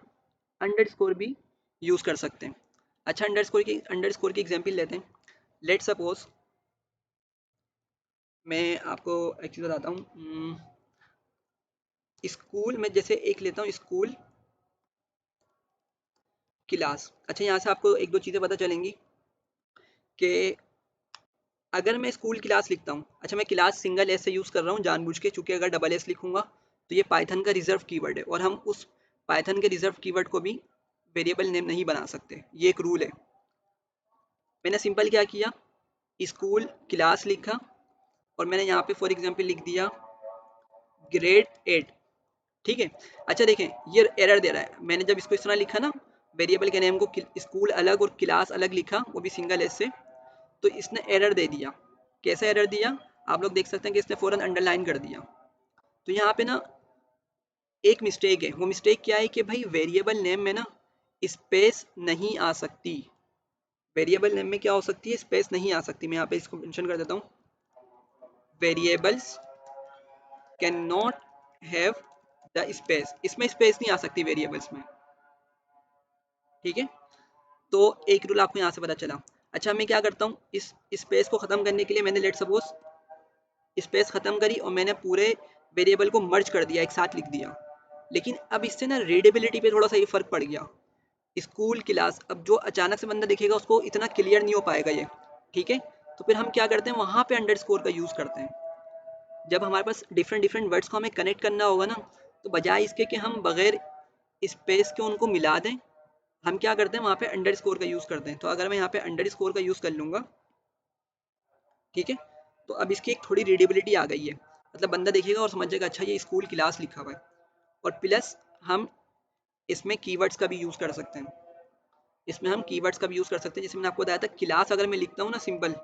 [SPEAKER 1] अंडरस्कोर भी यूज़ कर सकते हैं। अच्छा, अंडरस्कोर की एग्जांपल लेते हैं। लेट सपोज मैं आपको एक चीज़ बताता हूँ। स्कूल में जैसे एक लेता हूँ, स्कूल क्लास। अच्छा, यहाँ से आपको एक दो चीज़ें पता चलेंगी कि अगर मैं स्कूल क्लास लिखता हूँ, अच्छा मैं क्लास सिंगल एस से यूज़ कर रहा हूँ जानबूझ के, चूँकि अगर डबल एस लिखूँगा तो ये पाइथन का रिजर्व कीवर्ड है, और हम उस पाइथन के रिजर्व कीवर्ड को भी वेरिएबल नेम नहीं बना सकते, ये एक रूल है। मैंने सिंपल क्या किया, स्कूल क्लास लिखा, और मैंने यहाँ पे फॉर एग्जांपल लिख दिया ग्रेड 8। ठीक है, अच्छा देखें ये एरर दे रहा है। मैंने जब इसको इस तरह लिखा ना, वेरिएबल के नेम को स्कूल अलग और क्लास अलग लिखा, वो भी सिंगल एस से, तो इसने एरर दे दिया। कैसे एरर दिया, आप लोग देख सकते हैं कि इसने फ़ौरन अंडरलाइन कर दिया। तो यहाँ पे ना एक मिस्टेक है। वो मिस्टेक क्या है कि भाई वेरिएबल नेम में ना स्पेस नहीं आ सकती। वेरिएबल नेम में क्या हो सकती है, स्पेस नहीं आ सकती। मैं यहाँ पे इसको मेंशन कर देता हूँ, variables can not have the space. इसमें स्पेस नहीं आ सकती वेरिएबल्स में। ठीक है, तो एक रूल आपको यहाँ से पता चला। अच्छा, मैं क्या करता हूँ, इस स्पेस को ख़त्म करने के लिए मैंने लेट सपोज स्पेस ख़त्म करी, और मैंने पूरे वेरिएबल को मर्ज कर दिया, एक साथ लिख दिया। लेकिन अब इससे ना रीडेबिलिटी पे थोड़ा सा ये फ़र्क पड़ गया। स्कूल क्लास, अब जो अचानक से बंदा देखेगा उसको इतना क्लियर नहीं हो पाएगा ये। ठीक है, तो फिर हम क्या करते हैं, वहाँ पे अंडरस्कोर का यूज़ करते हैं। जब हमारे पास डिफरेंट डिफरेंट वर्ड्स को हमें कनेक्ट करना होगा ना, तो बजाय इसके कि हम बगैर स्पेस के उनको मिला दें, हम क्या करते हैं वहाँ पे अंडरस्कोर का यूज़ करते हैं। तो अगर मैं यहाँ पे अंडरस्कोर का यूज़ कर लूँगा, ठीक है, तो अब इसकी एक थोड़ी रीडेबिलिटी आ गई है। मतलब बंदा देखेगा और समझ जाएगा अच्छा ये स्कूल क्लास लिखा हुआ है। और प्लस हम इसमें कीवर्ड्स का भी यूज़ कर सकते हैं। इसमें हम कीवर्ड्स का भी यूज़ कर सकते हैं। जैसे मैंने आपको बताया था, क्लास अगर मैं लिखता हूँ ना सिंपल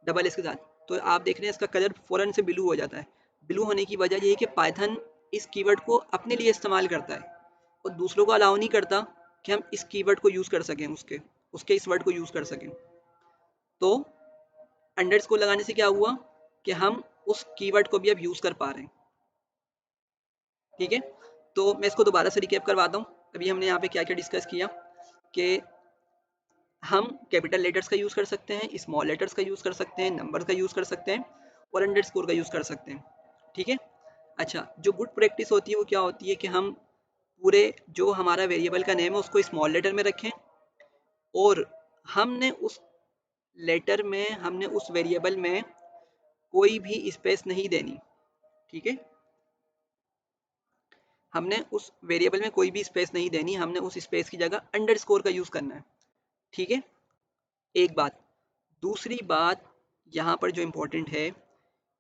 [SPEAKER 1] डबल एस के साथ, तो आप देख रहे हैं इसका कलर फ़ौरन से ब्लू हो जाता है। ब्लू होने की वजह ये है कि पाइथन इस कीवर्ड को अपने लिए इस्तेमाल करता है, और दूसरों को अलाउ नहीं करता कि हम इस कीवर्ड को यूज़ कर सकें, उसके उसके इस वर्ड को यूज़ कर सकें। तो अंडरस्कोर लगाने से क्या हुआ कि हम उस कीवर्ड को भी अब यूज़ कर पा रहे हैं। ठीक है, तो मैं इसको दोबारा से रिकैप करवाता हूँ। अभी हमने यहाँ पे क्या क्या डिस्कस किया कि हम कैपिटल लेटर्स का यूज़ कर सकते हैं, स्मॉल लेटर्स का यूज़ कर सकते हैं, नंबर्स का यूज़ कर सकते हैं और अंडरस्कोर का यूज़ कर सकते हैं। ठीक है। अच्छा, जो गुड प्रैक्टिस होती है वो क्या होती है कि हम पूरे जो हमारा वेरिएबल का नेम है उसको स्मॉल लेटर में रखें और हमने उस लेटर में हमने उस वेरिएबल में कोई भी स्पेस नहीं देनी। ठीक है। हमने उस वेरिएबल में कोई भी स्पेस नहीं देनी, हमने उस स्पेस की जगह अंडरस्कोर का यूज़ करना है। ठीक है। एक बात। दूसरी बात यहाँ पर जो इम्पोर्टेंट है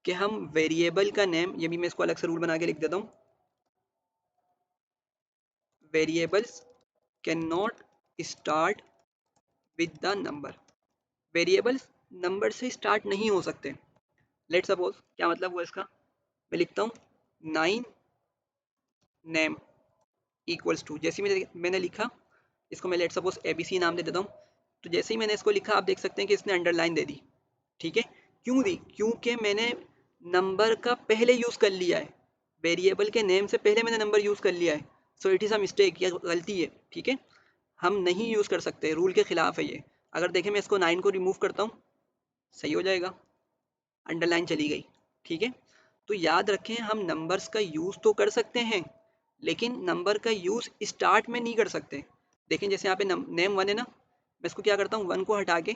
[SPEAKER 1] कि हम वेरिएबल का नेम, ये भी मैं इसको अलग से रूल बना के लिख देता हूँ, variables can not start with the number. Variables number से स्टार्ट नहीं हो सकते। लेट सपोज, क्या मतलब हुआ इसका, मैं लिखता हूँ 9 नेम इक्वल्स टू, जैसे मैंने लिखा, इसको मैं लेट सपोज ABC नाम दे देता हूँ। तो जैसे ही मैंने इसको लिखा आप देख सकते हैं कि इसने अंडरलाइन दे दी। ठीक है। क्यों दी? क्योंकि मैंने नंबर का पहले यूज़ कर लिया है, वेरिएबल के नेम से पहले मैंने नंबर यूज़ कर लिया है। So it is a mistake, या गलती है। ठीक है। हम नहीं यूज़ कर सकते, रूल के खिलाफ है ये। अगर देखें मैं इसको 9 को रिमूव करता हूँ, सही हो जाएगा, अंडरलाइन चली गई। ठीक है। तो याद रखें हम नंबर्स का यूज़ तो कर सकते हैं लेकिन नंबर का यूज़ स्टार्ट में नहीं कर सकते। देखें जैसे यहाँ पे नेम 1 है ना, मैं इसको क्या करता हूँ, 1 को हटा के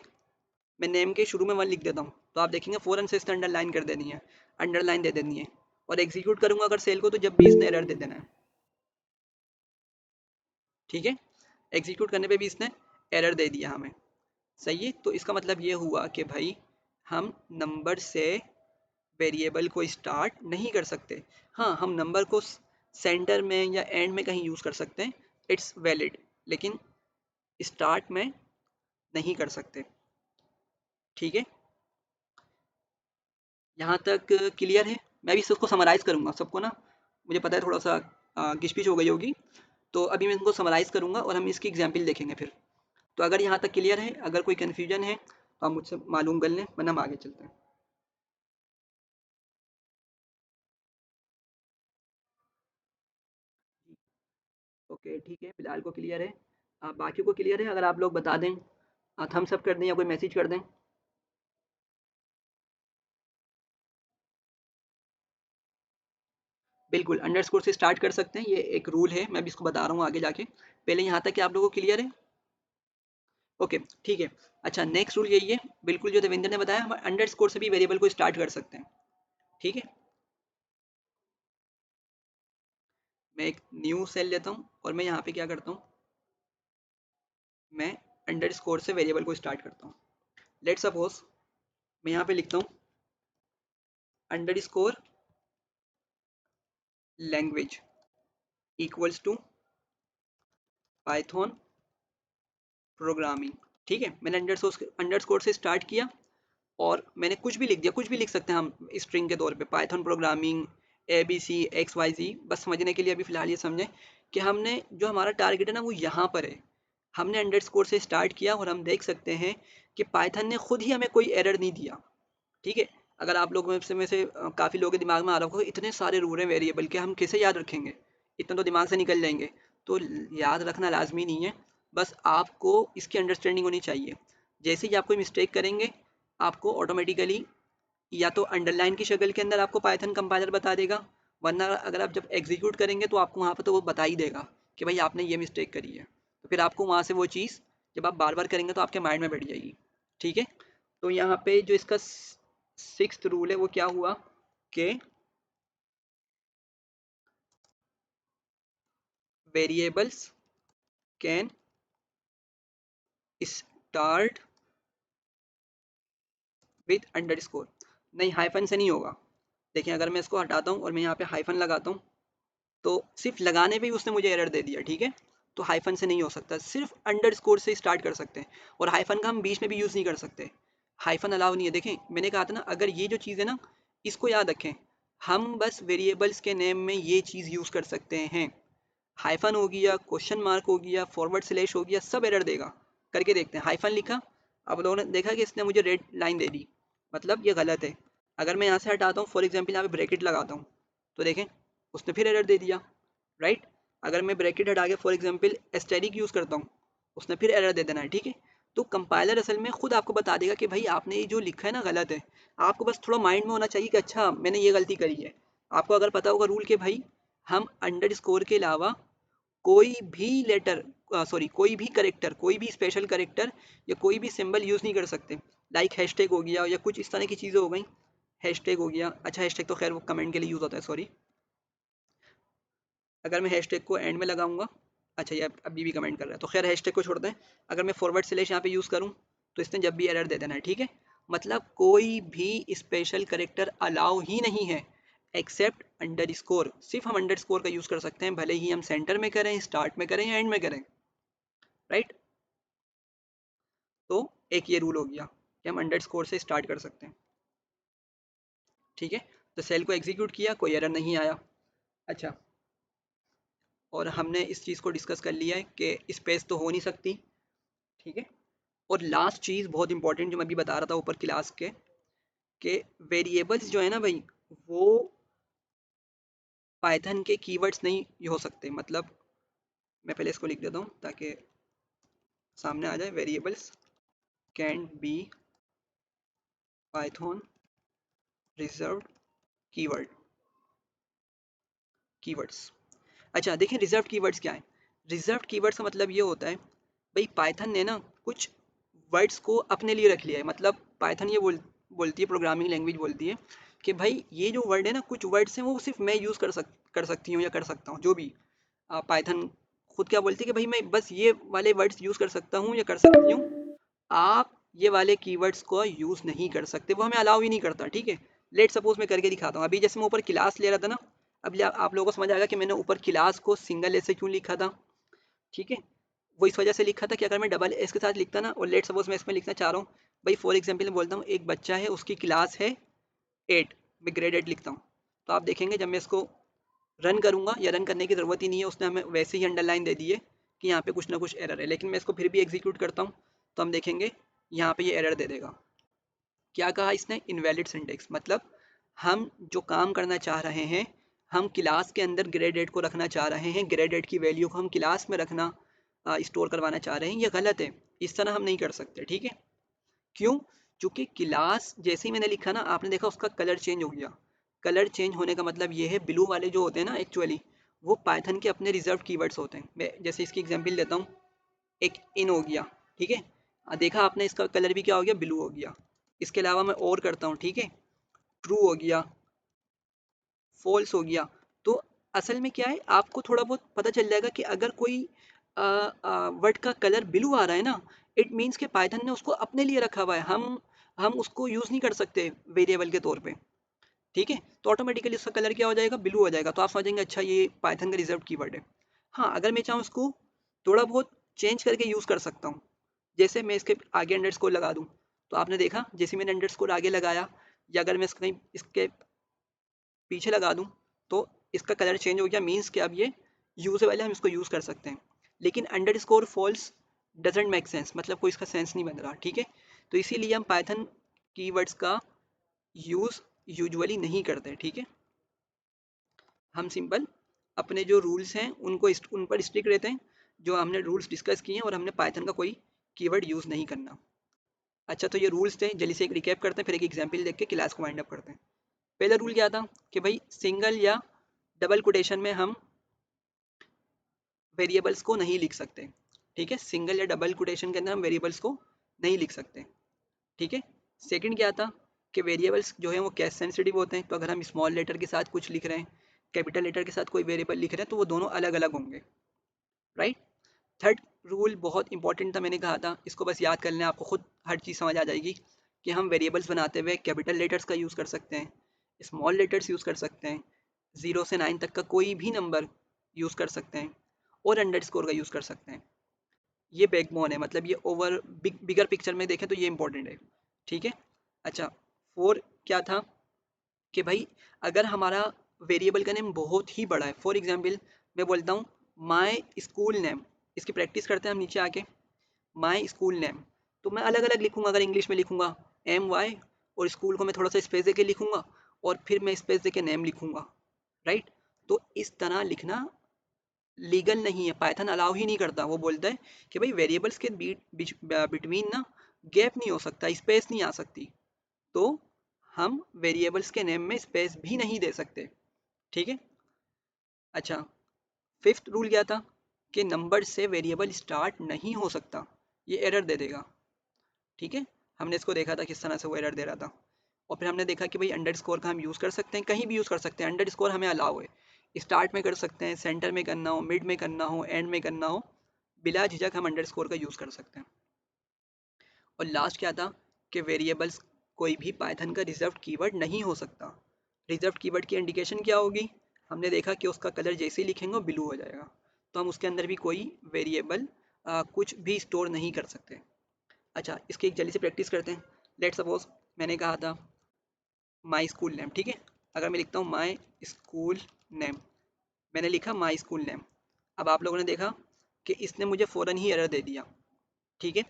[SPEAKER 1] मैं नेम के शुरू में 1 लिख देता हूँ, तो आप देखेंगे फ़ौरन से इसने अंडरलाइन कर देनी है, अंडरलाइन दे देनी है। और एग्जीक्यूट करूँगा अगर सेल को, तो जब भी इसने एरर दे देना है। ठीक है। एग्जीक्यूट करने पे भी इसने एरर दे दिया हमें। सही है। तो इसका मतलब ये हुआ कि भाई हम नंबर से वेरिएबल को स्टार्ट नहीं कर सकते। हाँ, हम नंबर को सेंटर में या एंड में कहीं यूज़ कर सकते हैं, इट्स वैलिड, लेकिन स्टार्ट में नहीं कर सकते। ठीक है। यहाँ तक क्लियर है? मैं भी इसको समराइज़ करूँगा सबको ना, मुझे पता है थोड़ा सा घिच-पिच हो गई होगी, तो अभी मैं इनको समराइज़ करूँगा और हम इसकी एग्जाम्पल देखेंगे फिर। तो अगर यहाँ तक क्लियर है, अगर कोई कन्फ्यूजन है तो आप मुझसे मालूम कर लें, वरना हम आगे चलते हैं। ओके ठीक है, फिलहाल को क्लियर है। बाकी को क्लियर है? अगर आप लोग बता दें, थम्स अप कर दें या कोई मैसेज कर दें। बिल्कुल, अंडरस्कोर से स्टार्ट कर सकते हैं, ये एक रूल है, मैं भी इसको बता रहा हूँ आगे जाके। पहले यहाँ तक कि आप लोगों को क्लियर है? ओके ठीक है। अच्छा, नेक्स्ट रूल यही है, बिल्कुल जो देवेंद्र ने बताया, हम अंडरस्कोर से भी वेरिएबल को स्टार्ट कर सकते हैं। ठीक है। मैं एक न्यू सेल लेता हूँ और मैं यहाँ पे क्या करता हूँ, मैं अंडरस्कोर से वेरिएबल को स्टार्ट करता हूँ। लेट सपोज मैं यहाँ पे लिखता हूँ underscore language equals to Python programming. ठीक है। मैंने अंडरस्कोर से स्टार्ट किया और मैंने कुछ भी लिख दिया, कुछ भी लिख सकते हैं हम स्ट्रिंग के तौर पे, पाइथन प्रोग्रामिंग ABC XYZ। बस समझने के लिए अभी फ़िलहाल ये समझें कि हमने जो हमारा टारगेट है ना वो यहाँ पर है। हमने अंडरस्कोर से स्टार्ट किया और हम देख सकते हैं कि पाइथन ने खुद ही हमें कोई एरर नहीं दिया। ठीक है। अगर आप लोगों में से काफ़ी लोगों के दिमाग में आ रहा होगा इतने सारे रूल हैं वेरिएबल के, हम कैसे याद रखेंगे, इतना तो दिमाग से निकल जाएंगे। तो याद रखना लाजमी नहीं है, बस आपको इसकी अंडरस्टैंडिंग होनी चाहिए। जैसे ही आप कोई मिस्टेक करेंगे आपको ऑटोमेटिकली या तो अंडरलाइन की शक्ल के अंदर आपको पाइथन कंपाइलर बता देगा, वरना अगर आप जब एग्जीक्यूट करेंगे तो आपको वहाँ पर तो वो बता ही देगा कि भाई आपने ये मिस्टेक करी है। तो फिर आपको वहाँ से वो चीज़ जब आप बार बार करेंगे तो आपके माइंड में बैठ जाएगी। ठीक है। तो यहाँ पे जो इसका सिक्स्थ रूल है वो क्या हुआ कि variables can start with underscore. नहीं, हाइफन से नहीं होगा। देखिए अगर मैं इसको हटाता हूँ और मैं यहाँ पे हाइफन लगाता हूँ तो सिर्फ लगाने पे ही उसने मुझे एरर दे दिया। ठीक है। तो हाइफन से नहीं हो सकता, सिर्फ अंडरस्कोर से स्टार्ट कर सकते हैं और हाइफन का हम बीच में भी यूज़ नहीं कर सकते, हाइफन अलाउ नहीं है। देखें मैंने कहा था ना, अगर ये जो चीज़ है ना इसको याद रखें, हम बस वेरिएबल्स के नेम में ये चीज़ यूज़ कर सकते हैं। हाइफन हो गया, क्वेश्चन मार्क हो गया, फॉरवर्ड स्लैश हो गया, सब एरर देगा। करके देखते हैं। हाइफन लिखा, अब लोगों ने देखा कि इसने मुझे रेड लाइन दे दी, मतलब ये गलत है। अगर मैं यहाँ से हटाता हूँ, फॉर एग्जाम्पल यहाँ पे ब्रैकेट लगाता हूँ, तो देखें उसने फिर एरर दे दिया। राइट। अगर मैं ब्रैकेट हटा के फॉर एग्जाम्पल एस्टेरिक यूज़ करता हूँ, उसने फिर एरर दे देना है। ठीक है। तो कंपाइलर असल में खुद आपको बता देगा कि भाई आपने ये जो लिखा है ना गलत है। आपको बस थोड़ा माइंड में होना चाहिए कि अच्छा मैंने ये गलती करी है। आपको अगर पता होगा रूल के भाई हम अंडरस्कोर के अलावा कोई भी लेटर सॉरी कोई भी करेक्टर, कोई भी स्पेशल करेक्टर या कोई भी सिंबल यूज़ नहीं कर सकते। लाइक हैशटैग हो गया या कुछ इस तरह की चीज़ें हो गई। हैशटैग हो गया, अच्छा हैशटैग तो खैर वो कमेंट के लिए यूज़ होता है, सॉरी। अगर मैं हैशटैग को एंड में लगाऊंगा, अच्छा ये अभी भी कमेंट कर रहा है तो खैर हैशटैग को छोड़ दें। अगर मैं फॉरवर्ड स्लैश यहाँ पे यूज़ करूँ तो इसने जब भी एरर दे देना है, ठीक है। मतलब कोई भी स्पेशल करेक्टर अलाउ ही नहीं है एक्सेप्ट अंडरस्कोर। सिर्फ हम अंडरस्कोर का यूज़ कर सकते हैं, भले ही हम सेंटर में करें, स्टार्ट में करें या एंड में करें, राइट। तो एक ये रूल हो गया कि हम अंडरस्कोर से स्टार्ट कर सकते हैं, ठीक है। तो सेल को एग्जीक्यूट किया, कोई एरर नहीं आया। अच्छा, और हमने इस चीज़ को डिस्कस कर लिया है कि स्पेस तो हो नहीं सकती, ठीक है। और लास्ट चीज़ बहुत इंपॉर्टेंट जो मैं अभी बता रहा था ऊपर क्लास के वेरिएबल्स जो है ना भाई, वो पाइथन के कीवर्ड्स नहीं हो सकते। मतलब मैं पहले इसको लिख देता हूँ ताकि सामने आ जाए। Variables can be Python reserved keyword keywords. अच्छा देखिए, रिजर्व कीवर्ड्स क्या है। रिजर्व कीवर्ड्स का मतलब ये होता है भाई पाइथन ने ना कुछ वर्ड्स को अपने लिए रख लिया है। मतलब पाइथन ये बोलती है, प्रोग्रामिंग लैंग्वेज बोलती है कि भाई ये जो वर्ड है ना, कुछ वर्ड्स हैं वो सिर्फ मैं यूज़ कर सकती हूँ या कर सकता हूँ। जो भी पाइथन खुद क्या बोलती है कि भाई मैं बस ये वाले वर्ड्स यूज़ कर सकता हूँ या कर सकती हूँ, आप ये वाले कीवर्ड्स को यूज़ नहीं कर सकते, वो हमें अलाउ ही नहीं करता, ठीक है। लेट सपोज मैं करके दिखाता हूँ। अभी जैसे मैं ऊपर क्लास ले रहा था ना, अब आप लोगों को समझ आएगा कि मैंने ऊपर क्लास को सिंगल एस से क्यों लिखा था, ठीक है। वो इस वजह से लिखा था कि अगर मैं डबल एस के साथ लिखता ना, और लेट सपोज मैं इसमें लिखना चाह रहा हूँ भाई, फॉर एग्जाम्पल मैं बोलता हूँ एक बच्चा है उसकी क्लास है 8, मैं ग्रेड 8 लिखता हूँ। तो आप देखेंगे जब मैं इसको रन करूंगा, या रन करने की ज़रूरत ही नहीं है, उसने हमें वैसे ही अंडरलाइन दे दी है कि यहाँ पे कुछ ना कुछ एरर है। लेकिन मैं इसको फिर भी एग्जीक्यूट करता हूँ तो हम देखेंगे यहाँ पे ये एरर दे देगा। क्या कहा इसने, इनवैलिड सिंटेक्स। मतलब हम जो काम करना चाह रहे हैं, हम क्लास के अंदर ग्रेड 8 को रखना चाह रहे हैं, ग्रेड 8 की वैल्यू को हम क्लास में रखना स्टोर करवाना चाह रहे हैं, ये गलत है। इस तरह हम नहीं कर सकते, ठीक है। क्यों? चूंकि क्लास जैसे ही मैंने लिखा ना, आपने देखा उसका कलर चेंज हो गया। कलर चेंज होने का मतलब ये है, ब्लू वाले जो होते हैं ना एक्चुअली, वो पाइथन के अपने रिजर्व कीवर्ड्स होते हैं। मैं जैसे इसकी एग्जांपल देता हूँ, एक इन हो गया, ठीक है। देखा आपने, इसका कलर भी क्या हो गया, ब्लू हो गया। इसके अलावा मैं और करता हूँ, ठीक है, ट्रू हो गया, फॉल्स हो गया। तो असल में क्या है, आपको थोड़ा बहुत पता चल जाएगा कि अगर कोई वर्ड का कलर ब्लू आ रहा है ना, इट मीन्स कि पाइथन ने उसको अपने लिए रखा हुआ है, हम उसको यूज़ नहीं कर सकते वेरिएबल के तौर पे, ठीक है। तो ऑटोमेटिकली उसका कलर क्या हो जाएगा, ब्लू हो जाएगा। तो आप समझेंगे अच्छा ये पाइथन का रिजर्व कीवर्ड है। हाँ, अगर मैं चाहूँ इसको थोड़ा बहुत चेंज करके यूज़ कर सकता हूँ। जैसे मैं इसके आगे अंडरस्कोर लगा दूँ, तो आपने देखा जैसे मैंने अंडरस्कोर आगे लगाया, या अगर मैं इसके पीछे लगा दूँ तो इसका कलर चेंज हो गया, मीन्स कि अब ये यूजेबल है, हम इसको यूज़ कर सकते हैं। लेकिन underscore false doesn't make sense, मतलब कोई इसका सेंस नहीं बन रहा, ठीक है। तो इसीलिए हम पाइथन कीवर्ड्स का यूज़ यूजुअली नहीं करते, ठीक है। हम सिंपल अपने जो रूल्स हैं उन पर स्ट्रिक्ट रहते हैं, जो हमने रूल्स डिस्कस किए हैं, और हमने पाइथन का कोई कीवर्ड यूज़ नहीं करना। अच्छा, तो ये रूल्स थे, जल्दी से एक रिकैप करते हैं, फिर एक एग्जाम्पल देख के क्लास को वाइंड अप करते हैं। पहला रूल क्या था कि भाई सिंगल या डबल कोटेशन में हम वेरिएबल्स को नहीं लिख सकते, ठीक है। सिंगल या डबल कोटेशन के अंदर हम वेरिएबल्स को नहीं लिख सकते, ठीक है। सेकंड क्या था कि वेरिएबल्स जो है वो केस सेंसिटिव होते हैं, तो अगर हम स्मॉल लेटर के साथ कुछ लिख रहे हैं, कैपिटल लेटर के साथ कोई वेरिएबल लिख रहे हैं, तो वो दोनों अलग अलग होंगे, राइट। थर्ड रूल बहुत इंपॉर्टेंट था, मैंने कहा था इसको बस याद कर लें, आपको खुद हर चीज़ समझ आ जाएगी कि हम वेरिएबल्स बनाते हुए कैपिटल लेटर्स का यूज़ कर सकते हैं, स्मॉल लेटर्स यूज़ कर सकते हैं, 0 से 9 तक का कोई भी नंबर यूज़ कर सकते हैं, और अंडरस्कोर का यूज़ कर सकते हैं। ये बैकबोन है, मतलब ये बिगर पिक्चर में देखें तो ये इंपॉर्टेंट है, ठीक है। अच्छा, फोर क्या था कि भाई अगर हमारा वेरिएबल का नेम बहुत ही बड़ा है, फॉर एग्जांपल मैं बोलता हूँ माय स्कूल नेम, इसकी प्रैक्टिस करते हैं हम नीचे आके। माय स्कूल नेम, तो मैं अलग अलग लिखूंगा। अगर इंग्लिश में लिखूंगा MY, और स्कूल को मैं थोड़ा सा स्पेस देके लिखूंगा, और फिर मैं स्पेस देके नेम लिखूंगा, राइट। तो इस तरह लिखना लीगल नहीं है, पाइथन अलाउ ही नहीं करता। वो बोलता है कि भाई वेरिएबल्स के बिटवीन ना गैप नहीं हो सकता, स्पेस नहीं आ सकती, तो हम वेरिएबल्स के नेम में स्पेस भी नहीं दे सकते। ठीक है। अच्छा, फिफ्थ रूल क्या था कि नंबर से वेरिएबल स्टार्ट नहीं हो सकता, ये एरर दे देगा। ठीक है, हमने इसको देखा था किस तरह से वो एरर दे रहा था। और फिर हमने देखा कि भाई अंडरस्कोर का हम यूज़ कर सकते हैं, कहीं भी यूज़ कर सकते हैं, अंडरस्कोर हमें अलाउ है, स्टार्ट में कर सकते हैं, सेंटर में करना हो, मिड में करना हो, एंड में करना हो, बिला झिझक हम अंडरस्कोर का यूज़ कर सकते हैं। और लास्ट क्या था कि वेरिएबल्स कोई भी पाइथन का रिजर्व्ड कीवर्ड नहीं हो सकता। रिजर्व्ड कीवर्ड की इंडिकेशन क्या होगी, हमने देखा कि उसका कलर जैसे ही लिखेंगे वो ब्लू हो जाएगा, तो हम उसके अंदर भी कोई वेरिएबल कुछ भी स्टोर नहीं कर सकते। अच्छा, इसकी एक जल्दी से प्रैक्टिस करते हैं। लेट सपोज मैंने कहा था माई स्कूल नेम। ठीक है, अगर मैं लिखता हूँ माई स्कूल नेम, मैंने लिखा माई स्कूल नेम। अब आप लोगों ने देखा कि इसने मुझे फ़ौरन ही एरर दे दिया। ठीक है,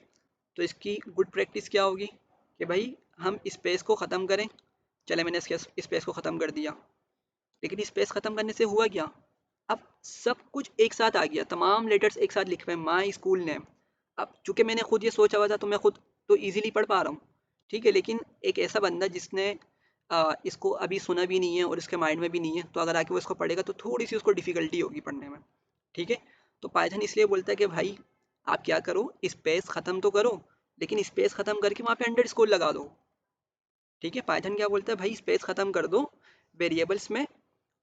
[SPEAKER 1] तो इसकी गुड प्रैक्टिस क्या होगी कि भाई हम स्पेस को ख़त्म करें। चले, मैंने इसके स्पेस को ख़त्म कर दिया, लेकिन स्पेस ख़त्म करने से हुआ क्या, अब सब कुछ एक साथ आ गया, तमाम लेटर्स एक साथ लिख रहे हैं माई स्कूल नेम। अब चूंकि मैंने खुद ये सोचा हुआ था तो मैं खुद तो इजीली पढ़ पा रहा हूँ। ठीक है, लेकिन एक ऐसा बंदा जिसने इसको अभी सुना भी नहीं है और इसके माइंड में भी नहीं है, तो अगर आके वो इसको पढ़ेगा तो थोड़ी सी उसको डिफिकल्टी होगी पढ़ने में। ठीक है, तो पाइथन इसलिए बोलता है कि भाई आप क्या करो, स्पेस ख़त्म तो करो, लेकिन स्पेस ख़त्म करके वहाँ पे अंडरस्कोर लगा दो। ठीक है, पाइथन क्या बोलता है, भाई स्पेस ख़त्म कर दो वेरिएबल्स में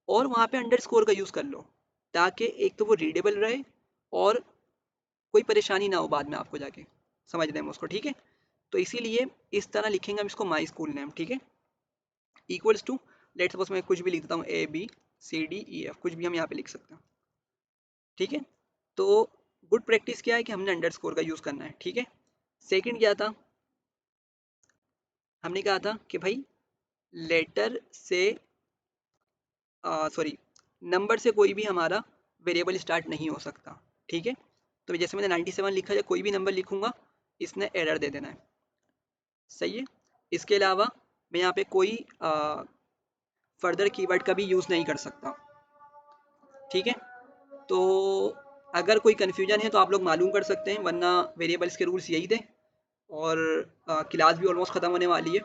[SPEAKER 1] और वहाँ पे अंडरस्कोर का यूज़ कर लो, ताकि एक तो वो रीडेबल रहे और कोई परेशानी ना हो बाद में आपको जाके समझने में उसको। ठीक है, तो इसीलिए इस तरह लिखेंगे हम इसको माई स्कूल नेम। ठीक है, इक्वल्स टू, लेट सपोज मैं कुछ भी लिख देता हूँ ABCDEF, कुछ भी हम यहाँ पे लिख सकते हैं। ठीक है, तो गुड प्रैक्टिस क्या है कि हमने अंडरस्कोर का यूज़ करना है। ठीक है, सेकंड क्या था, हमने कहा था कि भाई लेटर से सॉरी नंबर से कोई भी हमारा वेरिएबल स्टार्ट नहीं हो सकता। ठीक है, तो जैसे मैंने 97 लिखा है, कोई भी नंबर लिखूंगा इसने एरर दे देना है। सही है, इसके अलावा मैं यहाँ पे कोई फर्दर कीवर्ड का भी यूज़ नहीं कर सकता। ठीक है, तो अगर कोई कन्फ्यूजन है तो आप लोग मालूम कर सकते हैं, वरना वेरिएबल्स के रूल्स यही थे। और क्लास भी ऑलमोस्ट ख़त्म होने वाली है,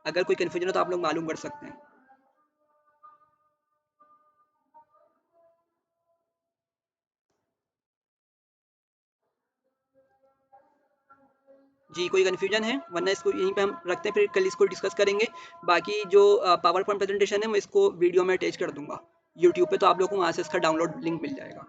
[SPEAKER 1] अगर कोई कन्फ्यूजन हो तो आप लोग मालूम कर सकते हैं। जी, कोई कन्फ्यूजन है, वरना इसको यहीं पे हम रखते हैं, फिर कल इसको डिस्कस करेंगे। बाकी जो पावर पॉइंट प्रेजेंटेशन है मैं इसको वीडियो में अटैच कर दूंगा यूट्यूब पे, तो आप लोगों को वहाँ से इसका डाउनलोड लिंक मिल जाएगा।